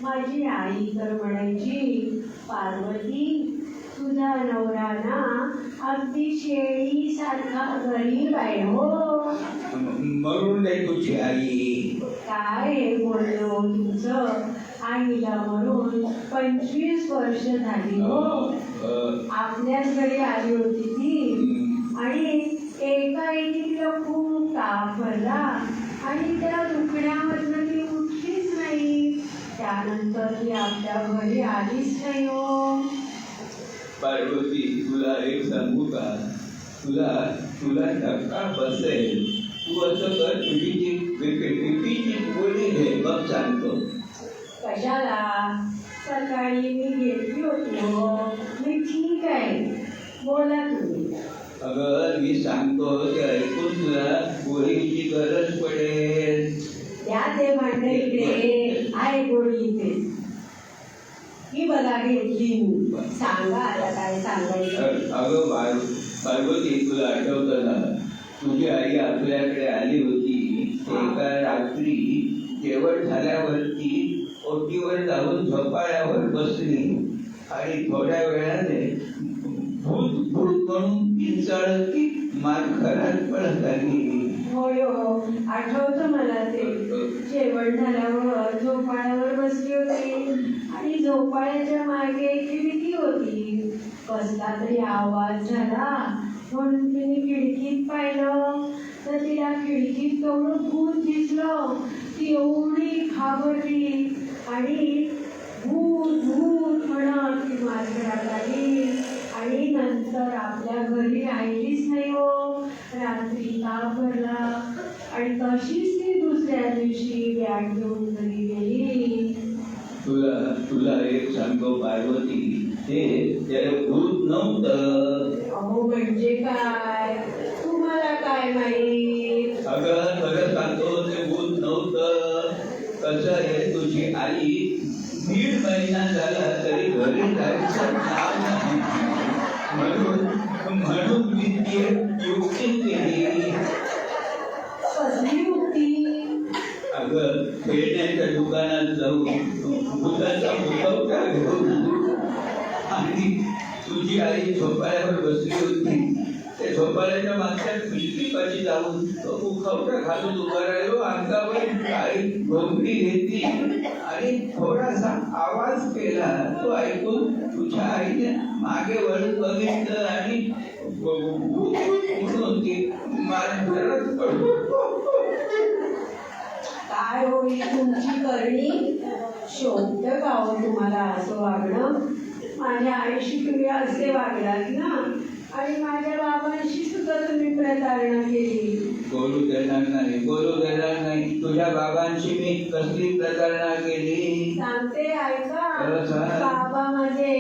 माझी आई तर म्हणायची, पार्वती तुझा नवरा ना अगदी शेळीसारखा गरीब आहे हो. मरून नाही तुझी आई. काय बोललो तुमचं? आईला म्हणून 25 वर्ष झाली हो. आपल्याच घरी आली होती ती आणि एकाएकी तिला खूप ताप भरला आणि त्या दुखण्यामधनं ती उठलीच नाही. त्यानंतर ती आपल्या घरी आलीच नाही हो. पार्वती, तुला एक सांगू का? तुला धक्का बसेल. तू असं कर, तुझी जी गोळी घे, मग सांगतो. कशाला? सकाळी मी घेतली होती हो. मी ठीक आहे, बोला तुम्ही. अगं मी सांगतो ते ऐकून तुला गोळीची गरज पडेल. द्या ते भांडे इकडे, आहे गोळी इथे. ही बघा घेतली मी. सांगा आता काय सांगायचं. अगं पार्वती, तुला आठवतं ना, तुझी आई आपल्याकडे आली होती. एका रात्री जेवण झाल्यावरती ओटीवर जाऊन झोपाळ्यावर बसली आणि थोड्या वेळाने भूत भूत म्हणून किंचाळती मानखरात पडत आली. होय हो, आठवतं मला ते. जेवण झाल्यावर झोपाळ्यावर बसली होती आणि झोपाळ्याच्या मागे एक खिडकी होती. कसला तरी आवाज झाला म्हणून तिने खिडकीत पाहिलं तर तिला खिडकीत तेवढं भूत दिसलं. ती एवढी घाबरली आणि भूत भूत म्हणत ती माझ्याकडे आली आणि नंतर आपल्या घरी राहिलीच नाही हो. रात्री ताप भरला आणि तशीच ती दुसऱ्या दिवशी बॅग घेऊन घरी गेली. तुला एक सांगतो पार्वती, ते भूत नव्हतं. अहो म्हणजे काय? तुम्हाला काय माहित? अगं खरं सांगतो, ते भूत नव्हतं. कसं आहे, तुझी आई 1.5 महिना झाला तरी घरी जायचं नाव नाही. म्हणून मी ती युक्ती केली. कसली युक्ती? अगं खेळण्याच्या दुकानात जाऊन भूताचा मुखवटा घेऊन आणि तुझी आई झोपाळ्यावर बसली होती. त्या झोपाळ्याच्या मागच्या पिशवीपाशी जाऊन तो मुखवटा घालून उभा राहिलो. अंगावर आई घोंगडी घेतली आणि थोडासा आवाज केला. तो ऐकून तुझ्या आईने मागे वळून बघितलं आणि म्हणून ती माझ्यावरच पडली. काय होईल तुमची करणी? शोभतं का हो तुम्हाला असं वागणं? माझ्या आईशी तुम्ही असे वागलात ना आणि माझ्या बाबांशी सुद्धा तुम्ही प्रतारणा केली. बोलू देणार नाही. तुझ्या बाबांशी मी कसली प्रतारणा केली सांगते ऐका. सांग. बाबा माझे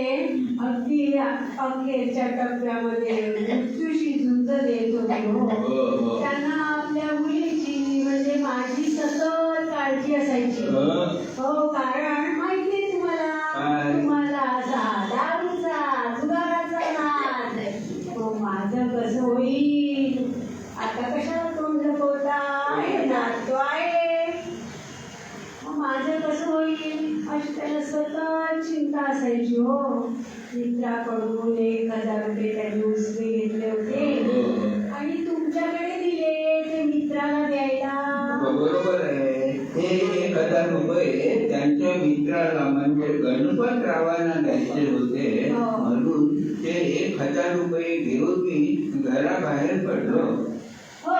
अगदी अखेरच्या टप्प्यामध्ये मृत्यूशी झुंज देत होते हो. त्यांना आपल्या मुलीची म्हणजे माझी सतत काळजी असायची हो. कारण माहिती तुम्हाला असा दारूचा जुगाराचा नाद मित्राकडून 1,000 रुपये त्यांनी उसने घेतले होते आणि तुमच्याकडे दिले ते मित्राला द्यायला. बरोबर आहे. हे 1,000 रुपये त्यांच्या मित्राला म्हणजे गणपतरावांना द्यायचे होते, म्हणून ते 1,000 रुपये घेऊन मी घराबाहेर पडलो. हो,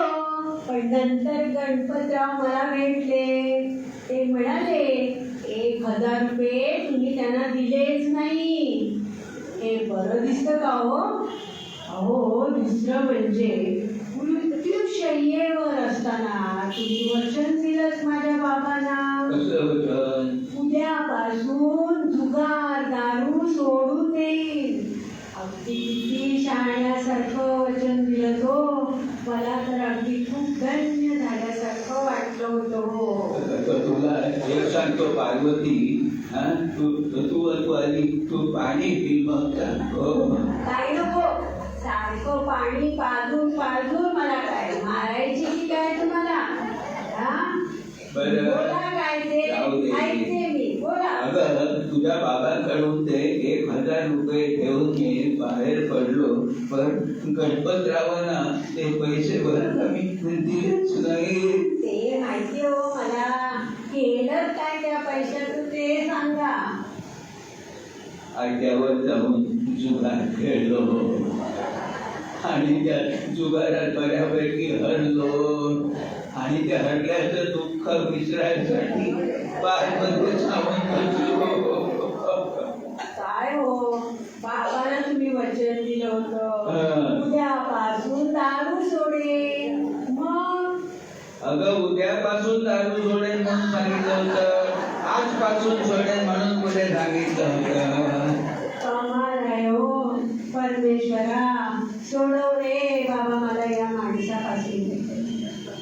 पण नंतर गणपतराव मला भेटले. ते म्हणाले 1,000 रुपये तुम्ही त्यांना दिलेच नाही. हे बरं दिसतं का हो? अहो, दुसरं म्हणजे शय्येवर असताना तुम्ही वचन दिलंच माझ्या बाबांना, कसं वचन? उद्यापासून जुगार दारू सोडून देईल. अगदी किती शहाण्यासारखं वचन दिलं तो. मला तर अगदी खूप धन्य झाल्यासारखं वाटलं होतं हो. तुला एक सांगतो पार्वती, तू आली तू पाणी पी मग सांगतो. काय नको, सारखं पाणी पाजून पाजून मला काय मारायची की काय तुम्हाला? बरं. बोला काय ते जाऊ दे. ऐकते मी, बोला. अगं, तुझ्या बाबांकडून ते 1,000 रुपये घेऊन मी बाहेर पडलो, पण गणपतरावांना ते पैसे बरं मी दिलेच नाही. ते माहिती हो मला. केलं काय त्या पैशाचं ते सांगा. आड्यावर जाऊन जुगार खेळलो आणि त्या जुगारात बऱ्यापैकी हरलो आणि त्या हरल्याचं दुःख विसरायसाठी पारमध्ये सावून बसलो. काय हो, बाबाला तुम्ही वचन दिलं होतं उद्यापासून दारू सोडेल. मग अगं, उद्यापासून दारू सोडेल म्हणून सांगितलं होतं, आजपासून सोडेल म्हणून कुठे सांगितलं होतं? कमाल आहे हो परमेश्वरा. सोडव रे बाबा मला या माणसापासून.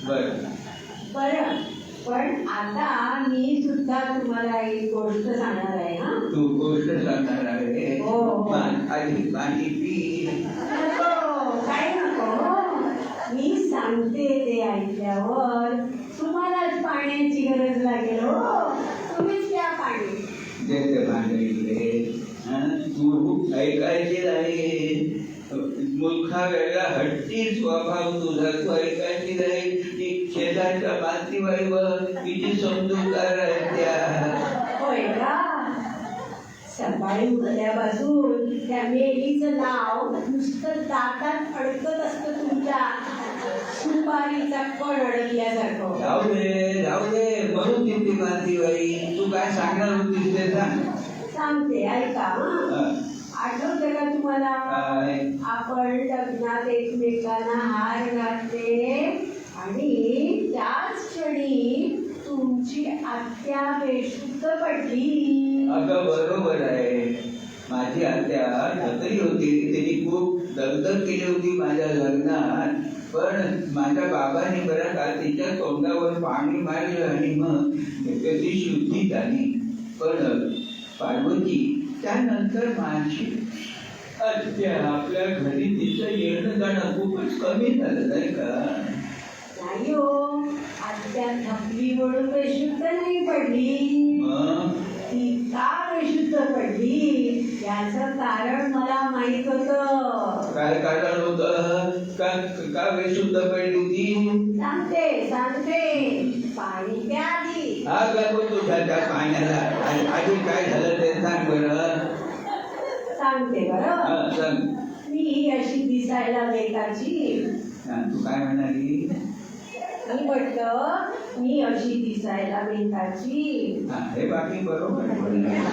बरं. पण आता मी सुद्धा तुम्हाला एक गोष्ट सांगणार आहे. हा, तू गोष्ट सांगणार आहे? हो. आधी पाणी पी. नको, काय नको. मी सांगते ते ऐकल्यावर तुम्हालाच पाण्याची गरज लागेल हो. तुम्हीच त्या पाणी. देते भांडे. तू ऐकायचे नाही. मूर्खा वेगळा हट्टी स्वभाव तुझा. तू ऐकायची नाही. ती शेजारच्या मातीवाईवर किती समजूतदार आहे त्या. होय का? सकाळी उठल्यापासून त्या मेलीचं नाव नुसतं दातात अडकत असतं तुमच्या. सुपारीचा कण अडकल्यासारखं. जाऊ दे म्हणून किती मातीवाई. तू काय सांगणार होतीस ते सांग. सांगते ऐका. आठवतं का तुम्हाला? आपण लग्नात एकमेकांना हार घातले आणि त्याच क्षणी तुमची आत्या बेशुद्ध पडली. अगं, बरोबर आहे. माझी आत्या छत्री होती. तिने खूप दगदग केली होती माझ्या लग्नात. पण माझ्या बाबाने बरं का तिच्या तोंडावर पाणी मारलं आणि मग त्याची शुद्धी झाली. पण पार्वती, त्यानंतर माझी आत्या आपल्या घरी तिचं येणं जाणं खूपच कमी झालं नाही का? नाही हो, आत्या थकली म्हणून बेशुद्ध नाही पडली. मग ती का बेशुद्ध पडली याचं कारण मला माहित होतं. काय कारण होतं? का बेशुद्ध पडली ती? सांगते. पाणी प्या आधी. हा गो तुझ्या त्या पाण्याला आधी काय झालं ते सांग बरं. सांगते बरं. सांग. मी अशी दिसायला बेकारची. तू काय म्हणाली? मी म्हटलं मी अशी दिसायला बेकारची. हे बाकी बरोबर आहे.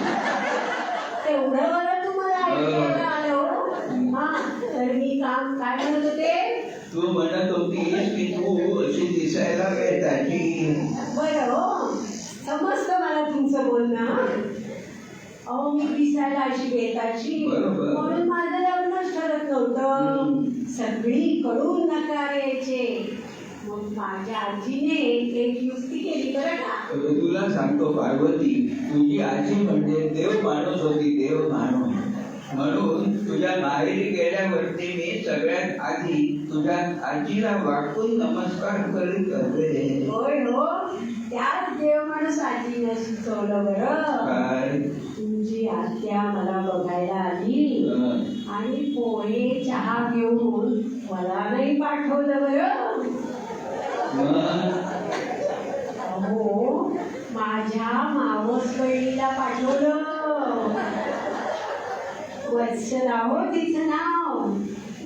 तेवढं बरं तुम्हाला ऐकायला आलं हो. हा, तर मी काय म्हणत होते? तू म्हणत होतीस की तू अशी दिसायला बेताची. बरं हो, समजतं मला तुमचं बोलणं. अहो, मी दिसायला अशी बेताची बरोबर. म्हणून माझं लग्नच ठरत नव्हतं. सगळीकडून नकार यायचे. मग माझ्या आजीने एक युक्ती केली बरं का. तुला सांगतो पार्वती, तुझी आजी म्हणजे देव माणूस होती. देव माणूस म्हणून तुझ्या माहेरी गेल्यावरती मी सगळ्यात आधी तुझ्या आजीला वाकून नमस्कार करीत होते. होय हो, त्याच देव माणूस आजीने सुचवलं बरं. काय? तुमची तुझी आत्या मला बघायला आली आणि पोहे चहा घेऊन मला नाही पाठवलं बरं. अहो, माझ्या मावस बहिणीला पाठवलं. वत्सला हो तिचं नाव.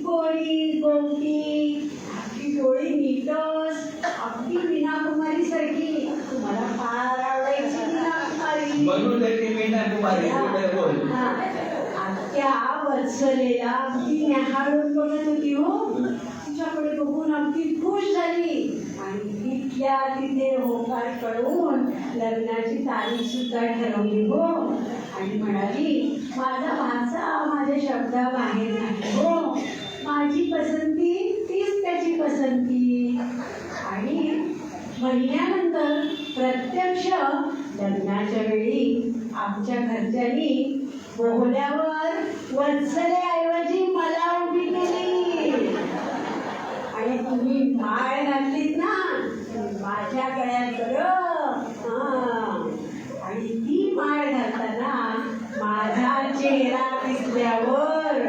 गोरी गोपी, आपली डोळी नीटस, आपली मीनाकुमारी सारखी. तुम्हाला फार आवडायची मीनाकुमारी. म्हणून त्याची मीना कुमारी बोल. आत्या वत्सलेला अगदी न्याहाळून बघत होती हो. तिच्याकडे बघून अगदी खुश झाली आणि तिथल्या तिथे होकार कळवून लग्नाची तारीख सुद्धा ठरवली हो. आणि म्हणाली, माझा भाचा माझ्या शब्दाबाहेर नाही हो. माझी पसंती तीच त्याची पसंती. आणि महिन्यानंतर प्रत्यक्ष लग्नाच्या वेळी आमच्या घरच्यांनी बोहल्यावर वत्सलेऐवजी मला उभी केली. आणि तुम्ही माळ घातलीत ना माझ्या गळ्यात आणि ती माळ घालताना माझा चेहरा दिसल्यावर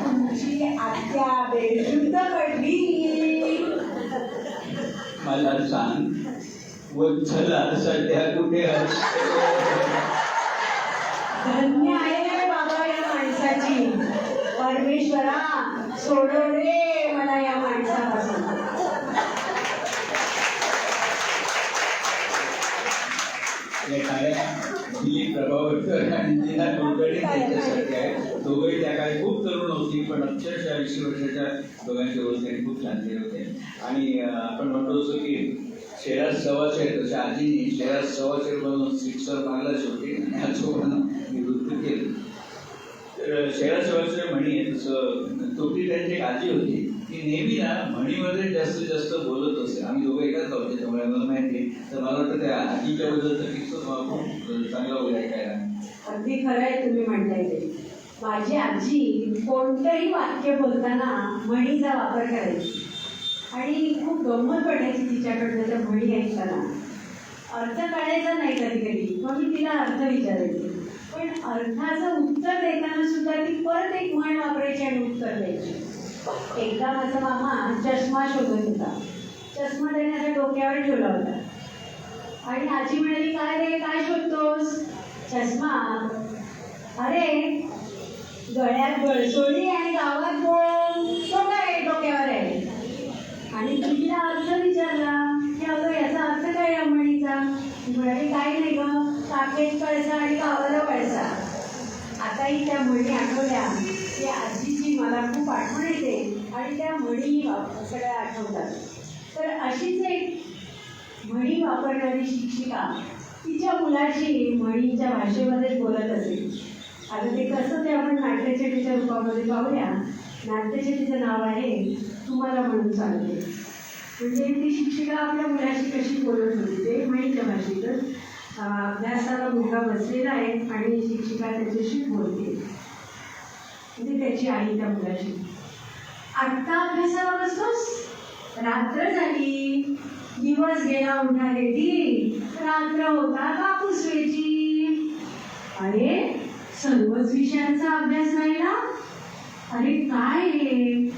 तुमची आत्या बेशुद्ध पडली. मला सांग, वत्सला सध्या कुठे असते? धन्य आहे बाबा या माणसाची. परमेश्वरा सोडव रे मला या माणसापासून. दिलीप प्रभावकर आणि नीना कुलकर्णी त्यांच्यासाठी आहे. दोघंही त्या काळी खूप तरुण होती, पण अक्षरशः 80 वर्षाच्या दोघांचे रोजगारी खूप छानले होते. आणि आपण म्हणतो असं की शेरात सवाशेर, तशा आजीने शेरात सवाशेर म्हणून सिक्सर मारला शेवटी आणि आजोबांना निवृत्त केलं. तर शेरात सवाशेर म्हणी आहे तसं तोटी त्यांची एक आजी होती. ती नेहमी ना म्हणीमध्ये जास्तीत जास्त बोलत असे. आम्ही दोघं एकाच गावचे, त्यामुळे मला माहिती. तर मला वाटतं त्या आजीच्या बद्दलचा किस्सा खूप चांगला होईल ऐकायला. अगदी खरं आहे तुम्ही म्हणताय ते. माझी आजी कोणतंही वाक्य बोलताना म्हणीचा वापर करायची आणि खूप गंमत वाटायची तिच्याकडनं त्या म्हणी ऐकताना. अर्थ काढायचा नाही कधी कधी, मग मी तिला अर्थ विचारायचे. पण अर्थाचं उत्तर देताना सुद्धा ती परत एक म्हण वापरायची आणि उत्तर द्यायची. एकदा माझा मामा चष्मा शोधत होता. चष्मा त्याने डोक्यावर ठेवला होता आणि आजी म्हणाली, काय रे काय शोधतोस? चष्मा. अरे गळ्यात गळसोळी आणि गावात बोल, तो काय डोक्यावर आहे. आणि तिला अर्थ विचारला की अगं याचा अर्थ काय या म्हणीचा? म्हणाली, काय नाही ग, काकेत कळसा आणि गावाला वळसा. आताही त्या म्हणी आठवल्या की आजीची मला खूप आठवण येते आणि त्या म्हणी सगळ्या आठवतात. तर अशीच एक म्हणी वापरणारी शिक्षिका तिच्या मुलाशी म्हणीच्या भाषेमध्येच बोलत असेल. आता ते कसं ते आपण नाट्यचेटीच्या रूपामध्ये पाहूया. नाट्यचेटीचं नाव आहे तुम्हाला म्हणून सांगते. म्हणजे ती शिक्षिका आपल्या मुलाशी कशी बोलत होती ते म्हणीच्या भाषेतच. अभ्यासाला मुलगा बसलेला आहे आणि शिक्षिका त्याच्याशी बोलते. म्हणजे त्याची आई त्या मुलाशी, आत्ता अभ्यासाला बसतोस? रात्र झाली, दिवस गेला उठा रेटी, रात्र होता कापूस वेची. अरे सर्वच विषयांचा अभ्यास नाही ना? अरे काय रे,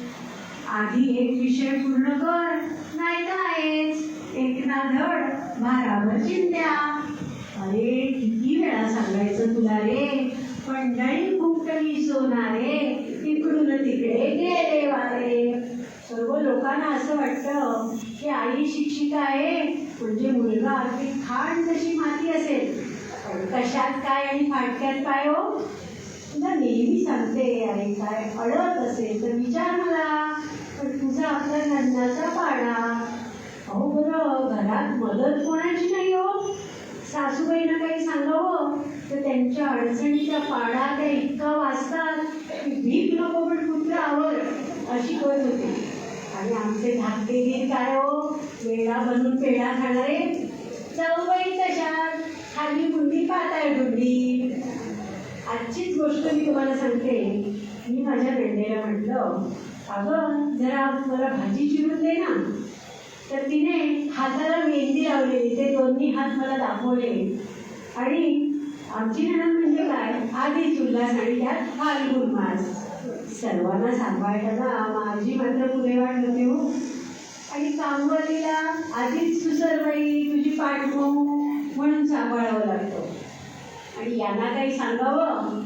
आधी एक विषय पूर्ण कर, नाही तर आहेच एक ना धड भारावर चिंत्या. अरे किती वेळा सांगायचं तुला रे, पंढरी फुंकली सोनारे, इकडून तिकडे गेले वारे. सर्व लोकांना असं वाटतं की आई शिक्षिका आहे म्हणजे मुलगा अगदी खाण तशी माती असेल. पण कशात काय आणि फाटक्यात काय हो? तुला नेहमी सांगते आई, काय अडत असेल तर विचार मला, पण तुझा आपला लग्नाचा पाडा. अहो बरं, घरात मदत कोणाची नाही हो. सासूबाईंना काही सांगावं तर त्यांच्या अडचणीचा पाडा त्या इतका वाचतात की भीक नको पण कुठलं आवर अशी करत होती. आणि आमचे धाकटेगीर काय हो, वेळा बनून पेढा खाणारे. जाऊबाई तशात खाली बुंदी पाताय डुंडी. आजचीच गोष्ट मी तुम्हाला सांगते. मी माझ्या बेंडेला म्हटलं, अगं जरा मला भाजी चिरून दे ना. तर तिने हाताला मेहंदी लावलेली, ते दोन्ही हात मला दाखवले. आणि आमची नणंद म्हणजे काय, आधीच उल्हास आणि त्यात फाल्गुन मास. सर्वांना सांभाळताना माझी मात्र पुढे वाट होते हो. आणि कामवालीला आधीच सुसरबाई तुझी पाठवू म्हणून सांभाळावं लागतं. आणि यांना काही सांगावं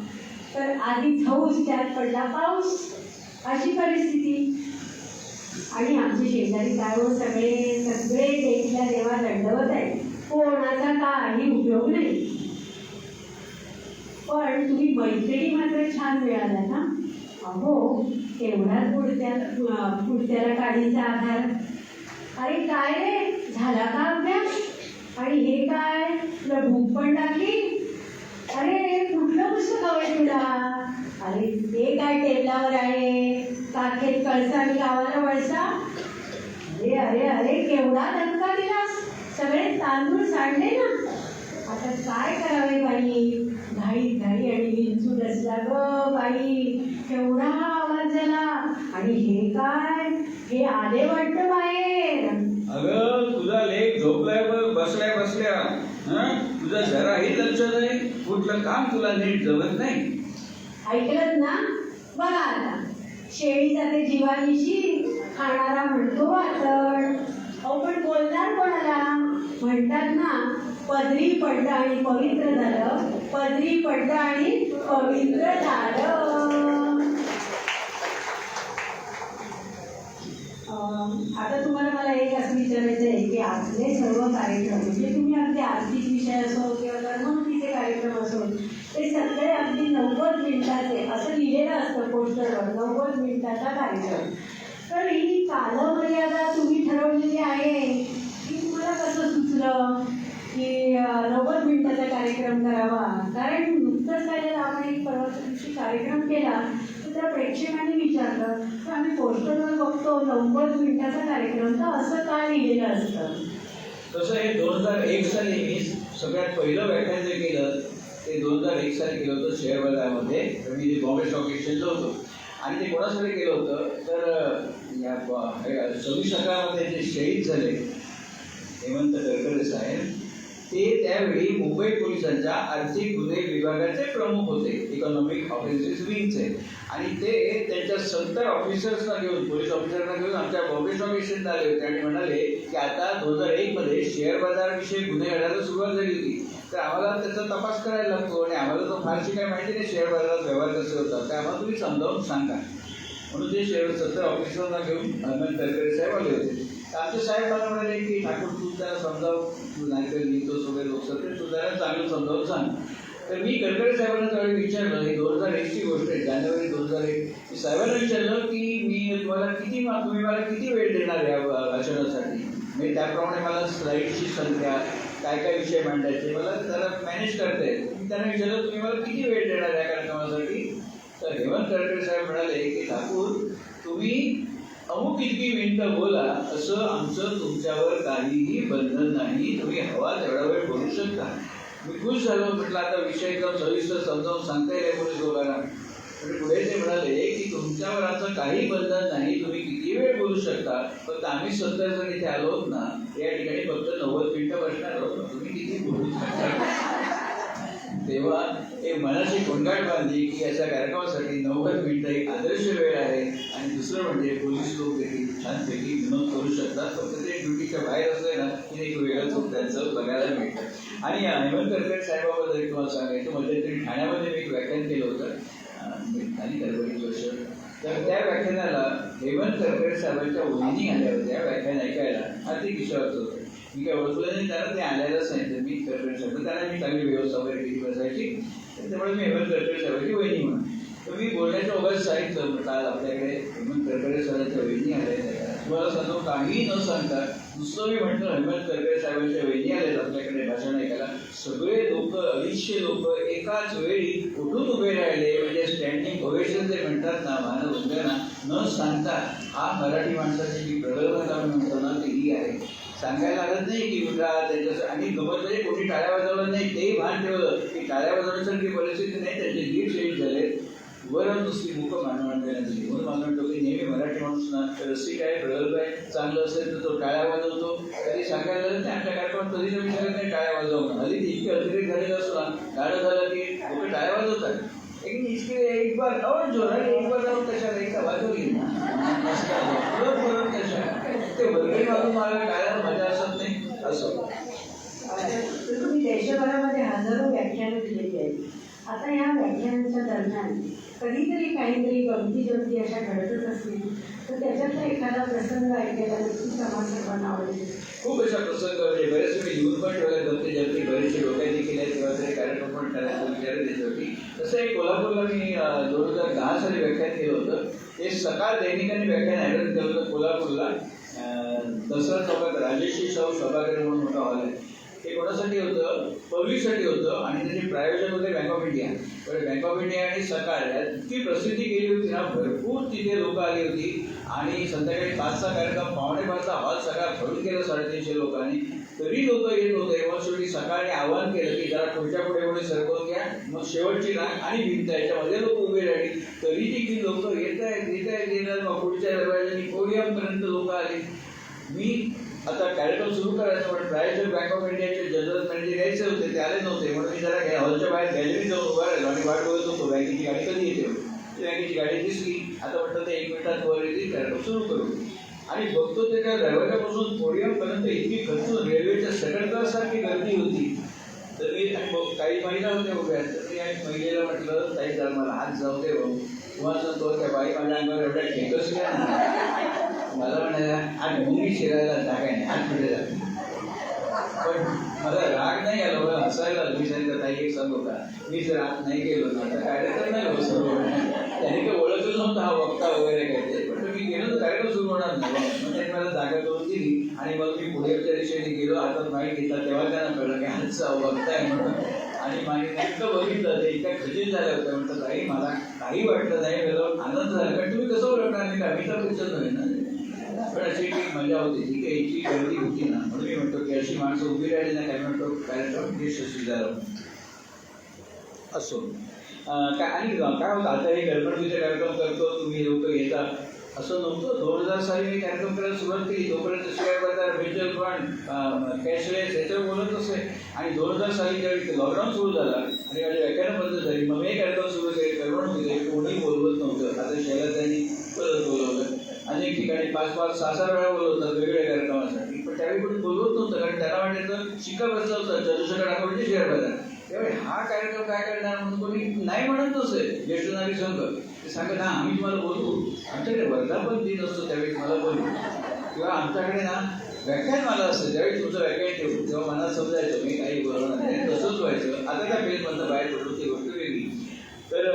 तर आधीच हौस, त्यात पडला पाऊस, अशी परिस्थिती. आणि आमचे शेजारी काय हो, सगळे सगळे देवीला देवा दंडवत आहे, कोणाचा काही उपयोग नाही. पण तुम्ही मैत्रिणी मात्र छान मिळाला ना. अहो, एवढाच पुढत्याला काढीचा आधार. अरे काय रे, झाला का अभ्यास? आणि हे काय, तुला भूक पण लागली? अरे कुठलं पुस्तक हवंय तुला? अरे ते काय टेबलावर आहे, काखेत कळसा आणि गावाला वळसा. अरे अरे अरे, केवढा धक्का दिलास, सगळे तांदूळ सांडले ना. आता काय करावे बाई, घाईत घाई आणि विंचू रचला ग बाई, केवढा आवाज झाला. आणि हे काय, हे आले वाटतं बाहेर. अगं तुझा लेख झोपलाय बसल्या बसल्या, तुझं जराही लक्ष नाही, कुठलं काम तुला नीट जमत नाही. ऐकलत ना, बघा आता, शेळी जाते जीवानीशी, खाणारा म्हणतो वातड. अहो पण बोलणार कोणाला? म्हणतात ना, पदरी पडलं आणि पवित्र झालं, पदरी पडलं आणि पवित्र झालं. आता तुम्हाला मला एक असं विचारायचं आहे की आपले सर्व कार्यक्रम, म्हणजे तुम्ही अगदी आर्थिक विषय असो किंवा धर्ममुखीचे कार्यक्रम असो, ते सगळे अगदी 90 मिनिटाचे असं लिहिलेलं असतं पोस्टरवर, 90 मिनिटाचा कार्यक्रम. तर ही कालमर्यादा तुम्ही ठरवलेली आहे की तुम्हाला कसं सुचलं की 90 मिनिटाचा कार्यक्रम करावा? कारण नुकतंच झालेला आपण एक परवाच्या दिवशी कार्यक्रम केला, तर त्या प्रेक्षकांनी विचारलं तर आम्ही पोस्टरवर बघतो 90 मिनिटाचा कार्यक्रम, तर असं का लिहिलेलं असतं? तसं हे 2001 साली मी सगळ्यात पहिलं व्याख्यान जे केलं ते 2001 साली केलं होतं शेअर बाजारामध्ये. मी बॉम्बे स्टॉक एक्सचेंजला होतो आणि ते कोणासाठी केलं होतं तर या 26/11 जे शहीद झाले हेमंत करकरे साहेब, ते त्यावेळी मुंबई पोलिसांच्या आर्थिक गुन्हे विभागाचे प्रमुख होते, इकॉनॉमिक ऑफेन्सेस विंगचे. आणि ते त्यांच्या 70 ऑफिसर्सना घेऊन, पोलीस ऑफिसरना घेऊन आमच्या बॉम्बे स्टॉक एक्सचेंजला आले होते आणि म्हणाले की आता 2001 मध्ये शेअर बाजाराविषयी गुन्हे घडायला सुरुवात झाली होती, तर आम्हाला त्याचा तपास करायला लागतो आणि आम्हाला तर फारशी काही माहिती नाही शेअर बाजारात व्यवहार कसे होतात, ते आम्हाला तुम्ही समजावून सांगा. म्हणून ते 70 ऑफिसरना घेऊन हेमंत करकरे साहेब आले होते. तर आमचे साहेब मला म्हणाले की ठाकूर तू त्याला समजाव, तू नाहीतर लिहितोस वगैरे लोक तू त्याला चांगलं समजावून सांग. तर मी करकरे साहेबांना त्यावेळी विचारलं, ही 2001ची गोष्ट आहे, जानेवारी 2001, मी साहेबांना विचारलं की मी तुम्हाला तुम्ही मला किती वेळ देणार या भाषणासाठी, म्हणजे त्याप्रमाणे मला स्लाईडची संख्या, काय काय विषय मांडायचे मला जरा मॅनेज करता येईल. मी त्यांना विचारलं तुम्ही मला किती वेळ देणार या कार्यक्रमासाठी? तर हेमंत करकरे साहेब म्हणाले की ठाकूर तुम्ही अमुक इतकी मिनिटं बोला, असं आमचं तुमच्यावर काहीही बंधन नाही, तुम्ही हवा तेवढा वेळ बोलू शकता. मी खुश झालो, म्हटलं आता विषय एकदम सविस्तर समजावून सांगता येईल पोलीस लोकांना. म्हणजे पुढे ते म्हणाले की तुमच्यावर आमचं काही बंधन नाही, तुम्ही किती वेळ बोलू शकता, फक्त आम्ही 70 जण इथे आलो आहोत ना, या ठिकाणी फक्त 90 मिनिटं बसणार आहोत, तुम्ही किती बोलू शकता. तेव्हा एक मनाची गोंगाट बांधली की याच्या कार्यक्रमासाठी 90 मिनिटं एक आदर्श वेळ आहे. आणि दुसरं म्हणजे पोलीस लोक देखील छानपैकी विनोद करू शकतात, फक्त ते ड्युटीच्या बाहेर असले ना की एक वेगळं चूक त्यांचं बघायला मिळतं. आणि हेमंत करकरे साहेबाबद्दल एक तुम्हाला सांगायचं, मध्यंतरी ठाण्यामध्ये मी एक व्याख्यान केलं होतं, आणि गडबडीत वर्ष. तर त्या व्याख्यानाला हेमंत करकरे साहेबांच्या वहिनी आल्या होत्या व्याख्यान ऐकायला. आर्थिक विषयावरचं होतं, मी काय ओळखलं नाही त्यांना, ते आल्यालाच नाही. तर मी करकरे साहेब, त्यांना मी चांगली व्यवस्था वगैरे केली बसायची, त्यामुळे मी हेमंत करकरे साहेबांची वहिनी म्हणून. तर मी बोलण्याच्या ओघात सांगितलं, म्हटलं आज आपल्याकडे हेमंत करकरे साहेबांच्या वहिनी आल्या, तुम्हाला सांगतो काही न सांगता नुसतं मी म्हटलं हेमंत करकरे साहेबांच्या वहिनी आल्या आपल्याकडे भाषण ऐकायला. सगळे लोक 250 लोक एकाच वेळी उठून उभे राहिले, म्हणजे स्टँडिंग ओवेशन जे म्हणतात ना, मानवंदना न सांगता. हा मराठी माणसाची जी प्रगल्भता आम्ही म्हणतो ना ती ही आहे. सांगायला लागत नाही की उठा त्याच्या, आणि गमत म्हणजे कोणी टाळ्या वाजवलं नाही, तेही भान ठेवलं की टाळ्या वाजवण्यासारखी परिस्थिती नाही, त्याचे 1.5 शहीद झाले. वरून नुसती मूक मानवण देण्याची. म्हणून मला म्हणतो की नेहमी मराठी माणूस ना रसिक आहे, प्रगल्भ आहे, चांगलं असेल तर तो टाळ्या वाजवतो. कधी सांगायला नाही आमच्या कार्यक्रमात कधी तर विचारत नाही टाळ्या वाजवणं. हल्ली इतके अतिरेक झालेलं असतो ना, गाणं झालं की लोक टाळ्या वाजवतात. एक बार और जोरात एक बार जाऊन कशाला एकदा वाजवली परत कशा ते वर्गणी मागून मला टाळ्याला मजा असत नाही असं. तुम्ही देशभरामध्ये हजारो व्याख्यानं दिलेली आहेत. आता या व्याख्यानांच्या दरम्यान कधीतरी काहीतरी गमती जमती अशा घडतच असतील तर त्याच्यातला एखादा प्रसंग ऐकायला नक्कीच आम्हाला सर्वांना आवडेल. खूप अशा प्रसंग म्हणजे बरेचसे मी लिहून पण ठेवले गमती जमती बरेचसे डोक्यात केले तेव्हा तरी कार्यक्रम पण करायचा विचार देत होती. तसं एक कोल्हापूरला मी 2010 साली व्याख्यान केलं होतं. ते सकाळ दैनिकाने व्याख्यान आयोजन केलं होतं कोल्हापूरला. दसरा चौकात राजेश्री शाहू सभागृह म्हणून मोठा हॉल आहे. ते कोणासाठी होतं, पब्लिकसाठी होतं आणि त्याचे प्रायोजक होते बँक ऑफ इंडिया. तर बँक ऑफ इंडिया आणि सकाळ यात इतकी प्रसिद्धी केली होती ना, भरपूर तिथे लोक आली होती आणि संध्याकाळी 5चा कार्यक्रम 4:45चा हॉल सगळा भरून केला 350 लोकांनी. तरी लोक येत होते. मग शेवटी सकाळी आवाहन केलं की जरा पुढच्या पुढे सरकवून घ्या. मग शेवटची रांग आणि भिंत याच्यामध्ये लोक उभे राहिली. तरी ती लोक येत आहेत. मग पुढच्या दरवाजाने पोडियमपर्यंत लोक आली. मी आता कार्यक्रम सुरू करायचा पण प्रायोजक बँक ऑफ इंडियाचे जनरल मॅनेजर यायचे होते, ते आले नव्हते. म्हणून मी जरा हॉलच्या बाहेर गॅलरी जाऊन उभा राहिलो आणि वाट बघत होतो बँकेची गाडी कधी येते. बँकेची गाडी दिसली. आता म्हटलं ते 1 मिनिटात वर येतील, कार्यक्रम सुरू करू. आणि बघतो ते त्या दरवाजापासून पोडियमपर्यंत इतकी खचून रेल्वेच्या सेकंड क्लाससारखी गर्दी होती. तर मी काही महिला होत्या उभ्या. तर मी एक महिलेला म्हटलं ताई जरा मला हात जाऊ दे भाऊ. तुम्हाला तो त्या बाई माझ्या अंगावर एवढ्या खेकस मला म्हणायला आज भूमी शिरायला जागा नाही आज पुढे जाते. पण मला राग नाही आला, मला हसायला मी सांगितलं ताई एक सांगू का, मी जर आज नाही गेलो ना तर कार्यक्रम नाही होत सर्व. त्याने काही ओळखलं नव्हतं हा वक्ता वगैरे काय ते, पण मी गेलो तर कार्यक्रम सुरू होणार नाही. मग त्यांनी मला जागा करून दिली आणि मग मी पुढेच्या दिशेने गेलो. हातात माईक घेतला तेव्हा त्यांना कळलं की हातचा वक्ता आहे म्हणून. आणि माझी नेमकं बघितलं ते इतक्या खचित झाल्या होत्या. म्हटलं ताई मला काही वाटलं नाही, मला आनंद झाला. कारण तुम्ही कसं ओळखणार नाही का, मी तर पुढचं नव्हे ना. पण अशी एक मजा होती ती काही याची गर्दी होती ना. म्हणून मी म्हणतो की अशी माणसं उभी राहिली ना काय म्हणतो कार्यक्रम यशस्वी झाला असो. काय आणि काय होतं आता हे गणपतीचे कार्यक्रम करतो तुम्ही लोक येतात असं नव्हतं. 2000 साली मी कार्यक्रम करायला सुरुवात केली. तोपर्यंत शेअर बाजार, म्युच्युअल फंड, कॅशलेस याच्यावर बोलत असे. आणि 2000 साली ज्यावेळी लॉकडाऊन सुरू झाला आणि माझी व्याख्यानं बंद झाली, मग मी कार्यक्रम सुरू केले. करमणूक दिली, कोणी बोलवत नव्हतं. आता शहरात त्यांनी परत बोलवलं. अनेक ठिकाणी 5-5, 6-6 वेळा बोलवतात वेगवेगळ्या कार्यक्रमासाठी. पण त्यावेळी कोणी बोलवत नव्हतं कारण त्यांना वाटायचं शिक्का बसला होता चंद्रशेखर आठवडे शेअर बाजार. त्यावेळी हा कार्यक्रम काय करणार म्हणून कोणी नाही म्हणत नसेल. ज्येष्ठ नागरिक संघ ते सांगत हा आम्ही तुम्हाला बोलवू. आमच्याकडे वर्धापन दिन असतो त्यावेळी मला बोलू किंवा आमच्याकडे ना व्याख्यान मला असतं त्यावेळी तुमचं व्याख्यान ठेवू. तेव्हा मला समजायचं मी काही बोलवणार नाही. तसंच व्हायचं. आता त्या फेजमधनं बाहेर पडलो ती गोष्ट वेगळी. तर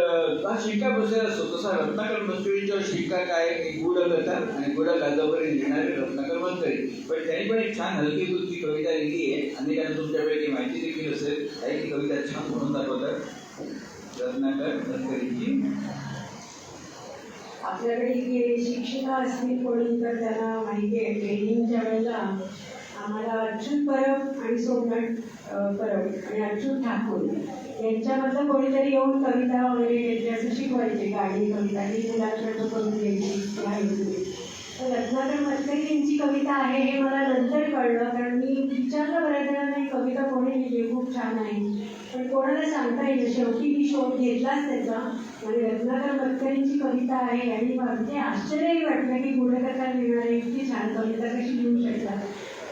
हा शिक्का बसलेला असतो. तसा रत्नाकर मंजुळींच्या शिक्का काय गुढ करतात आणि गुढ कादंबरी लिहिणारे रत्नाकर मंत्री. पण त्यांनी पण एक छान हलकी फुलकी कविता लिहिली आहे. अनेकांना तुमच्याकडे ती माहिती देखील असेल. काही ती कविता छान म्हणून दाखवतात रत्नाकर मंत्रीची. आपल्याकडे इथे शिक्षिका असतील कोणी तर त्यांना माहिती आहे ट्रेनिंगच्या वेळेला आम्हाला अच्युत परब आणि सोमनाथ परब आणि अच्युत ठाकूर यांच्यामधलं कोणीतरी येऊन कविता वगैरे घेतली असं शिकवायचे. गाणी कविता ही मुलांकडनं करून घ्यायची. तर रत्नाकर मंत्रेंची कविता आहे हे मला नंतर कळलं कारण मी विचारलं बऱ्याच जणांना कविता कोणी लिहिली खूप छान आहे पण कोणाला सांगता येईल. शेवटी मी शोध घेतलाच त्याचा आणि रत्नाकर मंत्रेंची कविता आहे आणि अगदी आश्चर्यही वाटलं की गुढकथा लिहिणारे इतकी छान कविता कशी लिहू शकतात.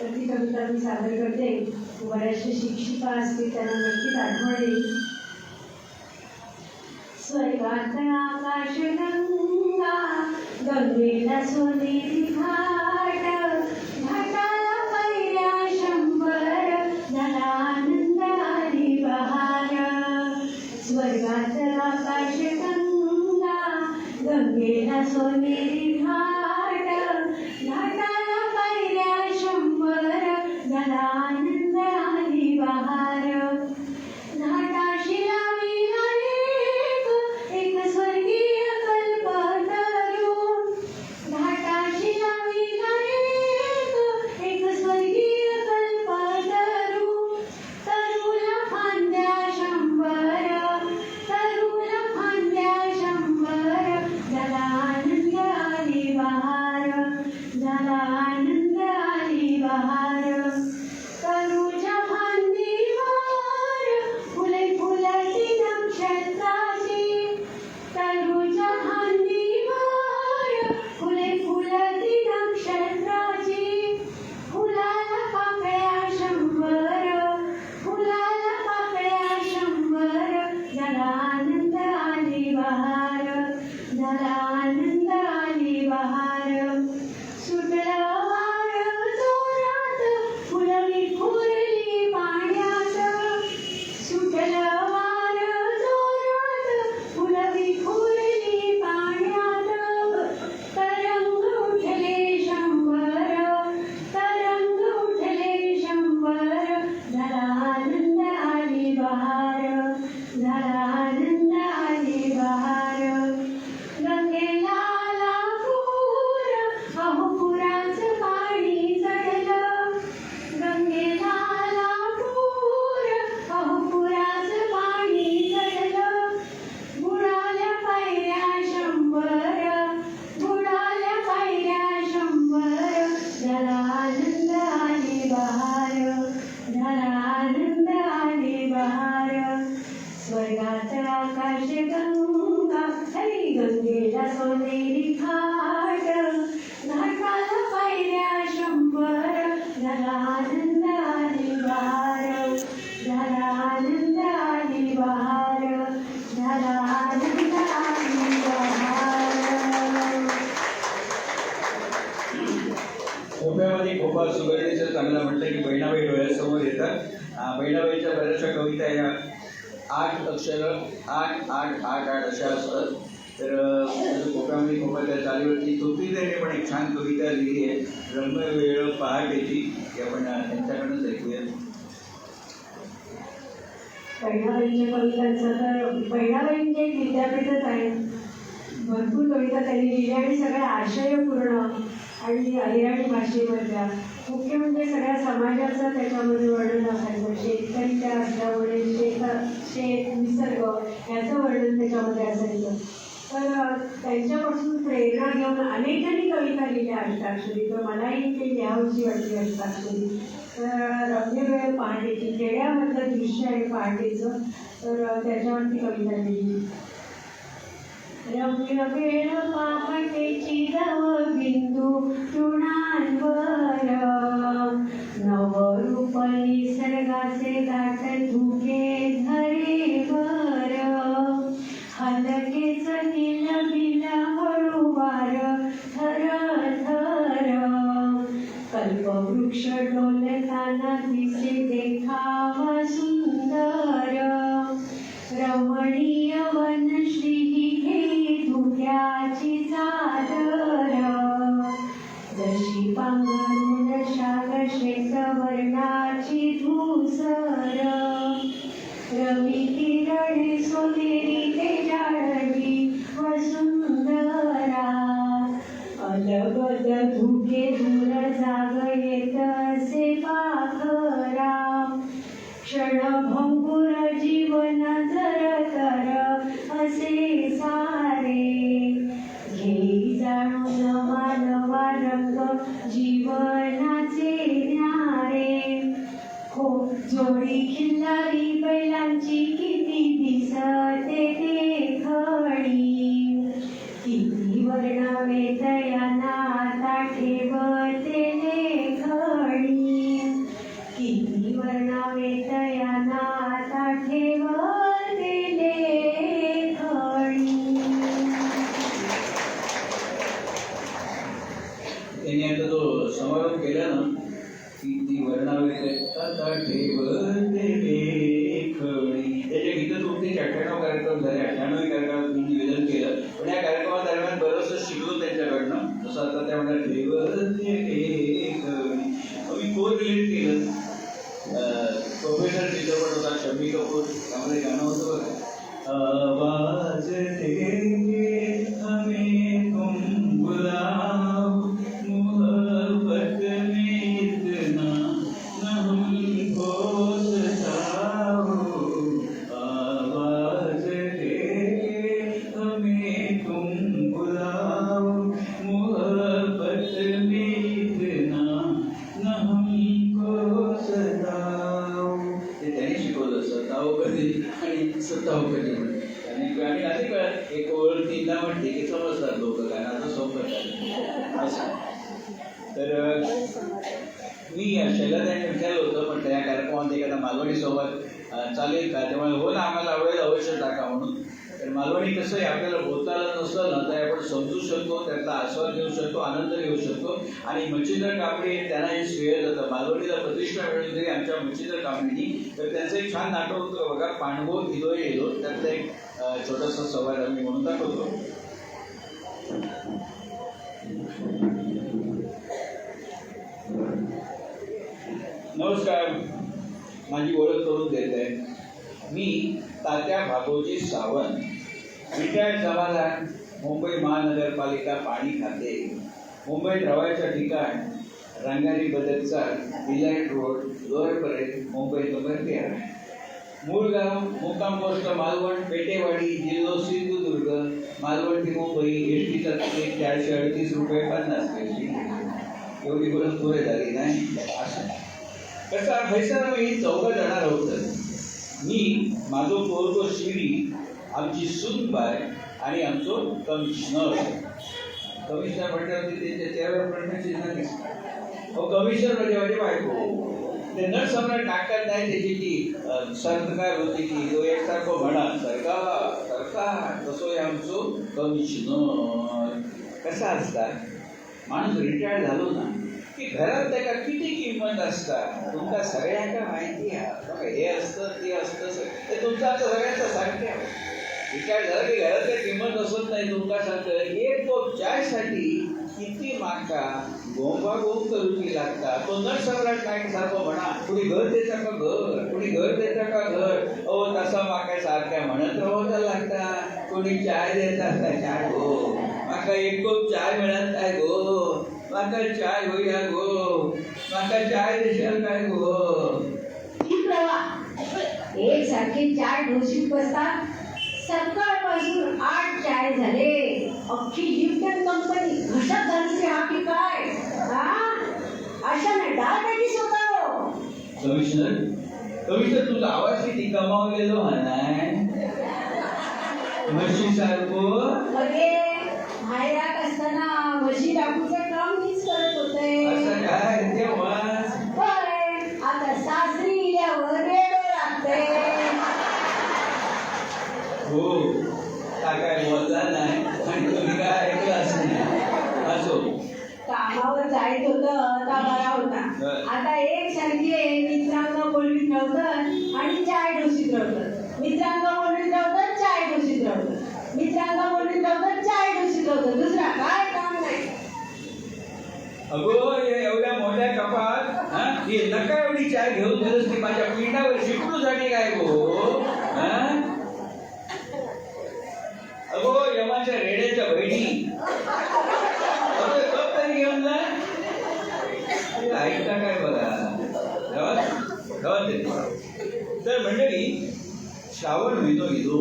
तर ती कविता मी सादर करते. बऱ्याचशा शिक्षिका असतील त्यांना नक्कीच आठवण येईल. स्वर्गात आकाश गंगा गंगेला सोनेरी घाट घाटाला पैऱ्या 100 झाला आनंद आणि बहार. स्वर्गात आकाश गंगा गंगेला सोनेरी घाट घाटाला पैऱ्या 100 झाला आनंद आणि बहार. घाटाशी लाविला एक स्वर्गीय कल्पतरू. घाटाशी लाविला एक स्वर्गीय कल्पतरू. तरूला फांद्या 100 तरूला फांद्या 100 झाला आनंद आली बहार तरुच्या फांदीवर फुले फुलती नक्षत्राची तरुच्या फांदीवर फुले फुलती नक्षत्राची फुलाला पाकळ्या शंभर फुलाला पाकळ्या शंभर झाला आनंद आली बहार झाला आनंद आली बहार सुटलं वार जोरात फुलं विखुरली पाण्यात सुटलं वार जोरात फुलं विखुरली पाण्यात तरंग उठले शंभर तरंग उठले शंभर झाला आनंद आली बहार झाला आनंद आली बहार गंगेला आला पूर अहो पुराचं पाणी चढलं गंगेला आला पूर अहो पुराचं पाणी चढलं बुडाल्या पायऱ्या शंभर बुडाल्या पायऱ्या शंभर झाला आनंद आली बहार झाला आनंद आली बहार स्वर्गात आकाश गंगा हरी गंगेला सोनेरी घाट घाटाला पायऱ्या शंभर झाला आनंद आली बहार झाला आनंद आली बहार झाला आनंद आली बहार खोप्यामध्ये खोपा सुगरणीचं चांगलं म्हटलं की बहिणाबाई डोळ्यासमोर येतात. बहिणाबाईच्या बऱ्याचशा कविता या 8 अक्षरं 8 अशा असतात. तर खोप्यामध्ये खोपा त्या चालीवरती चौथीने पण एक छान कविता लिहिली आहे रंगवेळ पहाटेची ती आपण त्यांच्याकडूनच ऐकूया. बहिणाबाईंच्या कवितांचं तर बहिणाबाईंचे एक विद्यापीठच आहे भरपूर कविता त्यांनी लिहिल्या आणि सगळ्या आशयपूर्ण आणि अहिराणी भाषेमधल्या मुख्य म्हणजे सगळ्या समाजाचं त्याच्यामध्ये वर्णन असायचं शेतकरी त्या असल्यामुळे शेत निसर्ग याचं वर्णन त्याच्यामध्ये असायचं. तर त्यांच्यापासून प्रेरणा घेऊन अनेकांनी कविता लिहिल्या अष्टाक्षरी तर मलाही ते लिहावीशी वाटली अष्टाक्षरी. तर रम्यवेळ पहाटेची खेड्यामधलं दृश्य आहे पहाटेचं तर त्याच्यावरती कविता लिहिली. रम्यवेळ पहाटेची दवबिंदू तृणांवर नवरूप निसर्गाचे दाट धुके धरेवर हलकेच निलबिल हळूवार थर थर कल्पवृक्ष डोलताना दिसे देखावा सुंदर रमणीय वनश्री घेई धुक्याची चादर जशी पांघरून शाल श्वेतवर्णाची धूसर रवी किरणे सोनेरी ते जाळवी वसुंधरा अलगद धुके दूर जाग येत असे पाखरा क्षणभंगुर जीवन जर तर असे सारे घेई जाणून नवा नवा रंग जीवनाचे न्यारे हो जोडी खिल्लारी बैलांची किती दिसते देखणी किती वर्णावे तयाना आता ठेवते लेखणी किती वर्णावे तयाना आता ठेवते लेखणी. त्यांनी आता तो समारोप केला ना किती वर्णावे आता ठेवते लेखणी त्याच्या गीतं तुमचे 98 कार्यक्रम झाले 98 कार्यक्रमात तुम्ही निवेदन केलं पण या कार्यक्रमादरम्यान बरंचसं शिकलो त्यांच्याकडनं जसं आता त्या म्हणतात ठेवते लेखणी मी कोर रिलेट केलं प्रोफेसर चित्रपट होता शम्मी कपूर त्यामध्ये गाणं होतं बघा आवाज देंगे हमें तुम बुलाओ मोहब्बत में इतना न हमको सताओ आवाज देंगे निंदामण ठीक समजतात लोक, कारण आता सोबत असं. तर मी शैलाताईंनी विचारलं होतं, पण त्या कार्यक्रमात एखादा मालवणी संवाद चालेल का? त्यामुळे हो ना, आम्हाला आवडेल, अवश्य टाका म्हणून. तर मालवणी कसं आहे, आपल्याला बोलता आलं नसलं ना तर आपण समजू शकतो, त्यातला आस्वाद घेऊ शकतो, आनंद घेऊ शकतो. आणि मच्छिंद्र कांबळे त्यांना हे श्रेय जातं. मालवणीला प्रतिष्ठा मिळवली तरी आमच्या मच्छिंद्र कांबळेंनी. तर त्यांचं एक छान नाटक होतं बघा, पांडवो इलोय इलो, त्यातलं एक छोटासा संवाद आम्ही म्हणून दाखवतो. नमस्कार, माझी ओळख करून देत आहे. मी तात्या भागोजी सावंत, रिटायर्ड जमादार, मुंबई महानगरपालिका पाणी खाते. मुंबईत रवायचं ठिकाण रंगारी बदलचा डिलाईट रोड, लोअरपर्यंत, मुंबई नंबर 13. मूळ गाव मुक्काम पोस्ट मालवण, पेटेवाडी, जिल्हा सिंधुदुर्ग, मालवण ते मुंबई. एसटीचा तिकीट 438 रुपये 50 पैसे. एवढी गोष्ट पुरे झाली नाही. असं कसा फैसला मी 14 जणार होतं. मी, माझो पोरगो शिरी, आमची सूनबाय आणि आमचो कमिशनर. कमिशनर म्हटल्यावरती त्यांच्या चेहऱ्यावर प्रश्न चिन्ह दिसतं. कमिशनर म्हणजे माझी बायको. ते नट सम्राट नाटकात नाही, त्याची ती सरकार होती ती, तो एकसारखं म्हणा सरकार सरकार, तसं आहे आमचो कमिशनर. कसा असता माणूस रिटायर्ड झालो ना की घरात त्याला किती किंमत असतात तुमका सगळ्यांना माहिती आहे. हे असतं ते असतं, ते तुमचं आता सगळ्यांचं सांगते. रिटायर्ड झालं की घरात काही किंमत असत नाही. तुमका सांगतं एक कप चायसाठी किती मागता गोंबागोंब करूची लागता. तो नट सम्राट नाईक सारखं म्हणा, कुणी घर देता का घर, कुणी घर देता का घर, ओ तसा माका सारख्या म्हणत राहायला लागता. कोणी चाय देतात का चाय गो, माका एक कप चाय मिळत काय गो, माका चाय होईया गो, माका चाय देशाल काय गो. एक सारखे 4 ढोशी बसतात. सकाळपासून 8 चाय झाले. अख्खी लिफ्टन कंपनी घशात घालते हा की काय? अशाने डायबिटीस होता. कमिशनर, कमिशनर तुझा आवाज किती कमावलेलो हा नाही म्हशी सारखं. मध्ये माहेरात असताना म्हशी टाकूचं काम मीच करत होते. असं काय तेव्हा आता सासरी गेल्यावर रेडो लागते. हो, काय बोलला नाही आणि तुम्ही काय ऐकलं असं नाही. असो, कामावर जायचं होतं आता बरा होता. आता एक सारखे मित्रांना बोलवीत नव्हतं आणि चाय डोसीत नव्हतं. मित्रांना बोलवीत नव्हतं, चाय डोसीत नव्हतं. मित्रांना बोलवीत नव्हतं, चाय डोसीत नव्हतं. दुसरा काय काम नाही. अगो एवढ्या मोठ्या कपात ही नका एवढी चाय घेऊन दिलंस ती माझ्या पिंडावर शिकूसाठी काय गो. अगो यमाच्या रेड्याच्या बहिणी, अगो कप तरी घेऊन जा. ऐकता काय बघा. तर मंडळी, श्रावण महिनो गेलो.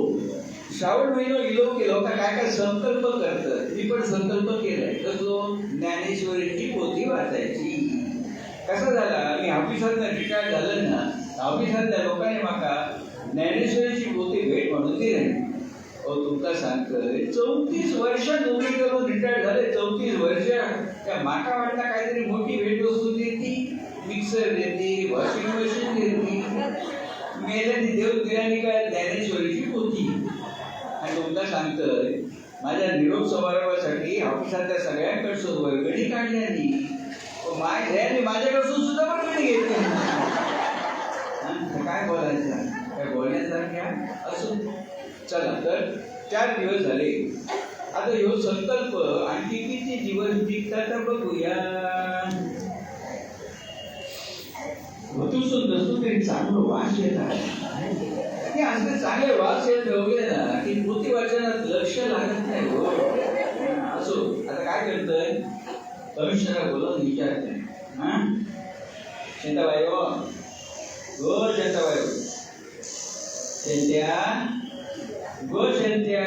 श्रावण महिनो गेलो की लोक काय काय संकल्प करतात. मी पण संकल्प केलाय. कसलो? ज्ञानेश्वरीची पोथी वाचायची. कसा झाला, मी ऑफिसातनं रिटायर झालं ना, ऑफिसातल्या लोकांनी माका ज्ञानेश्वरीची पोथी भेट म्हणून दिली. तुमका सांगतोय 34 वर्ष नोकरी करून रिटायर झाले. 34 वर्ष त्या माका वाटता काहीतरी मोठी भेट वस्तू देती, मिक्सर देते, वॉशिंग मशीन देते. मेल्याने देव दिल्याने काय ज्ञानेश्वरीची पोथी. आणि तुमका सांगतोय माझ्या निरोप समारंभासाठी ऑफिसातल्या सगळ्यांकडसून वर्गणी काढल्यानी माझ्याकडसून सुद्धा वर्गणी घेतली. काय बोलायचं, काय बोलण्यासारख्या असो. चला, तर 4 दिवस झाले. आता ह्यो संकल्प आणखी किती दिवस टिकतात बघूया. ऋतूसून नसतो तरी चांगलं वास येतात. असले चांगले वास येत ठेवले ना की पोथी वाचनात लक्ष लागत नाही. असो, आता काय करतोय, कमिशनर बोलून विचारतोय. शेंताबाई हो, गो शेंताबाई, शेंत्या गो, शेंत्या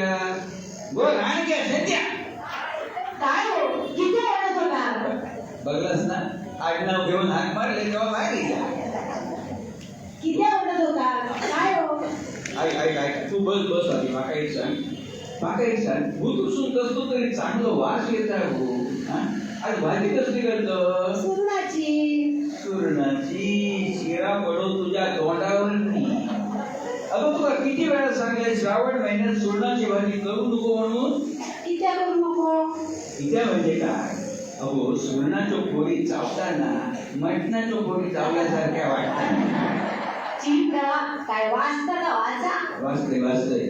गो, रान घ्या शेंत्या. काय हो, किती ओरडत होता. बघलास ना, आडनाव घेऊन हाक मारले तेव्हा बाहेर गेला. किती ओरडत होता. काय हो. ऐक ऐक ऐक, तू बस बस आधी माका एक सांग. माका एक सांग, भूत उसून असतो तरी चांगलं वास येत आहे हो. आज भाजी कसली करतो? सुरणाची. शिरा पडो तुझ्या तोंडावर नाही. अगं तुला किती वेळा सांगेल श्रावण महिन्यात सुरणाची भाजी करू नको म्हणून? इथे म्हणजे काय? अहो सुरणाच्या पोळी चावताना मटणाच्या पोळी चावल्यासारख्या वाटतात. काय वाचतं का वाचा? वाचतंय वाचतंय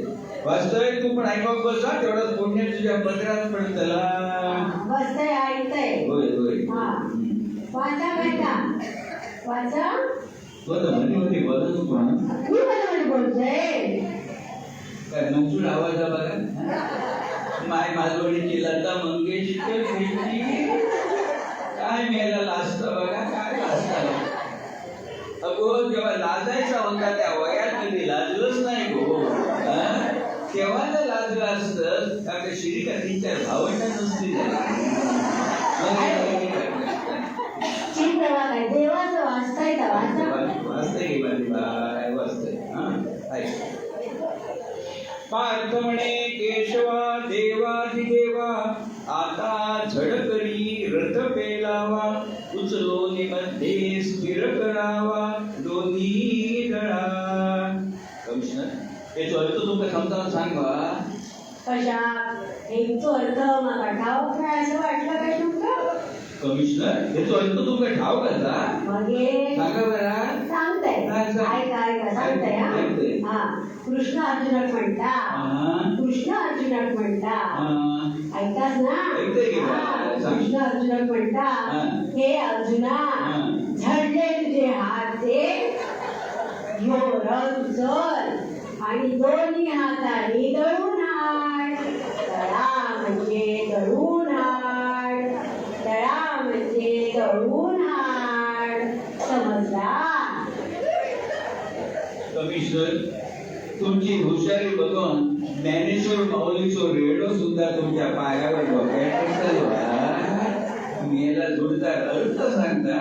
वाचतंय. तू पण ऐकत बसा, तेवढं पुण्य तुझ्या पदरात पडतला. बसतंय ऐकतंय. होय होय. वाचा बेटा वाचा. बरं म्हणे म्हणे बोलत तू पण तू मला बोलतोय काय मंजूर आवाजा बघा. माय मालवणीची लता मंगेशकर भेटली. काय मेला लाजत बघा, काय लाजत. अगो जेव्हा लाजायचा होता त्या वयात कधी लाजलंच नाही गो. तेव्हा जर लाजलं असतं आपल्या शिरीका 3-4 भावंडा नसती झाली. देवाचं वाचताय का वाचा? वाचतंय की माझी बाय वाचतंय. पार्थ म्हणे केशवा देवाधिदेवा आता झडकरी रथ पेलावा उचलोनी मध्ये स्थिर करावा दोन्ही दळा. कमिशनर याचा अर्थ तुमका समजावून सांगा. कशात एकचो अर्थ मला ठाऊक नाही असं वाटलं काय तुमचं? कमिशनर याचा अर्थ तुमका ठाऊक कसा? मगे सांगा बरा. सांगताय काय सांग? काय सांगताय हा. कृष्ण अर्जुनात म्हणता ऐकतास ना? ऐकतोय की बा. कृष्ण अर्जुनात म्हणता हे अर्जुना झडले तुझे हात ते ह्यो रथ चल आणि दोन्ही हाताने दळून आण. दळा म्हणजे दळून आण. दळा म्हणजे दळून आण. समजला? कमिशनर तुमची हुशारी बघून ज्ञानेश्वर माऊलीचो रेडो सुद्धा तुमच्या पायावर मेला जोडता अर्थ सांगता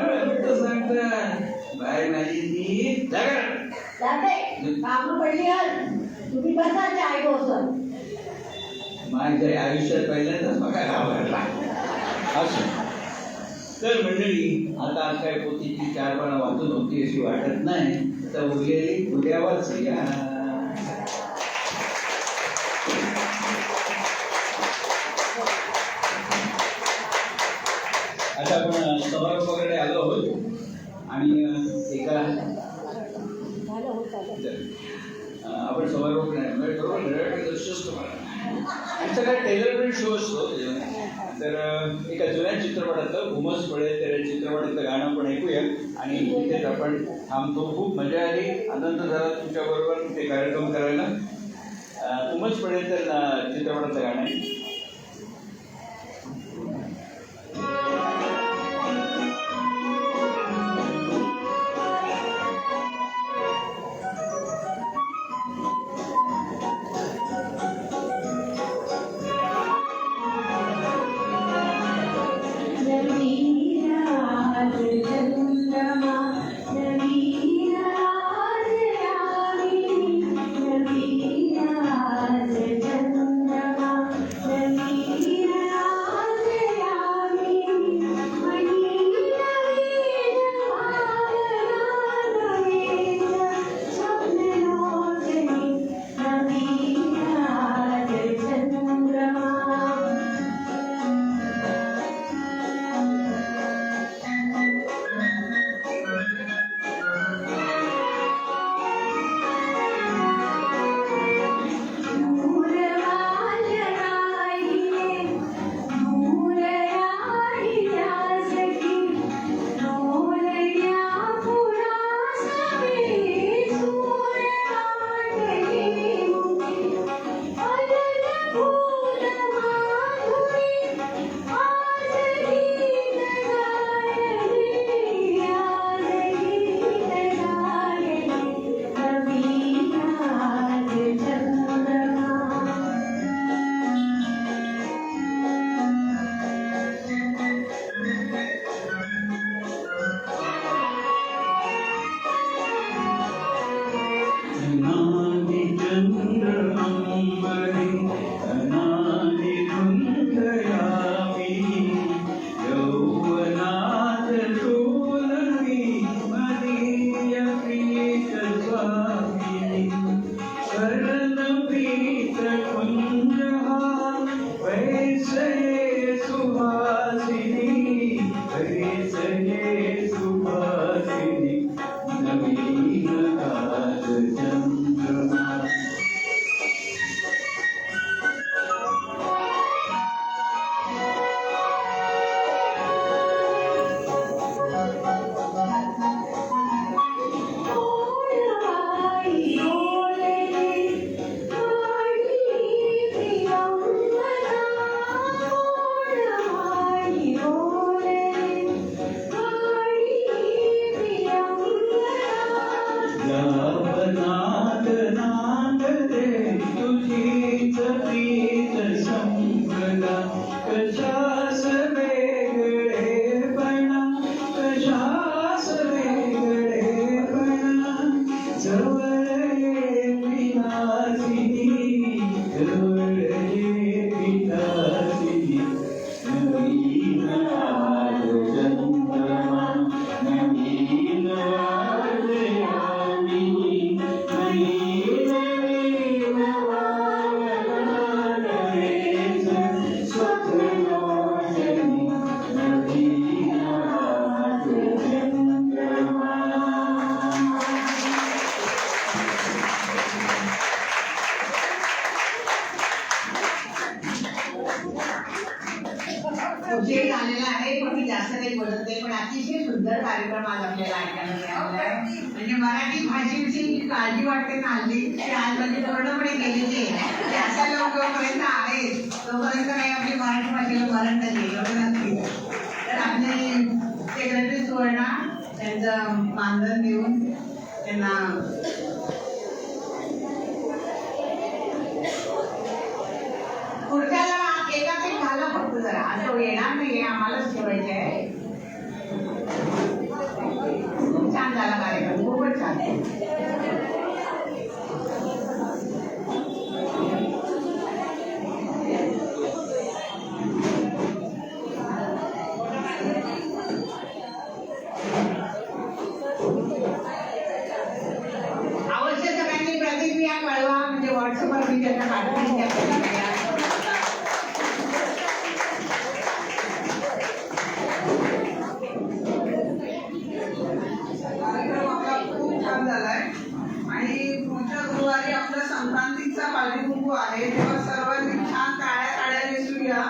बाय माझी ती जाते काम पडली तुम्ही बसा चाय गोसर. माझ्या आयुष्यात पहिल्यांदाच बघा आवडला. असं तर मंडळी आता आज काय पोथीची 4 पानं वाचून होती अशी वाटत नाही. तर उरलेली उद्या वाचूया. आता आपण समारोपाकडे आलो आहोत आणि एका आपण समारोप सगळा टेलरमेंट शो असतो. तर एका जुन्या चित्रपटातलं घुमस पडेल त्या चित्रपटातलं गाणं पण ऐकूया आणि इथेच आपण थांबतो. खूप मजा आली, आनंद झाला तुमच्याबरोबर ते कार्यक्रम करायला. घुमस पडेल तर चित्रपटातलं गाणं आहे. उशीर झालेला आहे पण मी जास्त काही बोलत नाही पण अतिशय सुंदर कार्यक्रम आज आपल्याला ऐकायला मिळाला आहे म्हणजे मराठी भाषेविषयी जी काळजी वाटते ना हल्ली ती आज म्हणजे पूर्णपणे गेलेली आहे ते अशा लोकांपर्यंत आहेत तोपर्यंत काही आपली मराठी भाषेला मरण नाही एवढं नक्की तर आपले सेक्रेटरी सुवर्णा त्यांचं मानधन देऊन त्यांना पुढच्याला एकाच झालं फक्त जरा असं येणार नाही आम्हालाच ठेवायचं आहे खूप छान झाला कार्यक्रम खूपच छान अवश्य सगळ्यांनी प्रतिक्रिया कळवा म्हणजे व्हॉट्सअपवर मी त्यांना पाठवून द्या कार्यक्रम आपला खूप छान झालाय आणि पुढच्या गुरुवारी आपला संक्रांतीचा पालखी आहे तेव्हा सर्वांनी छान काळ्या काळ्या नेसूया.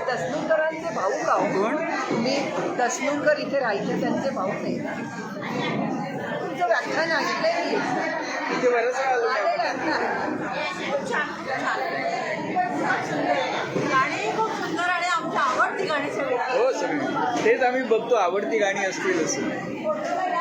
दसनूरकरांचे भाऊ का कोण मी दसनूरकर इथे राहायचे त्यांचे भाऊ नाही तुमचं व्याख्यान ऐकलंय मी इथे बरंच गाणी खूप सुंदर आणि आमची आवडती गाणी सगळी हो सगळी तेच आम्ही बघतो आवडती गाणी असतील असं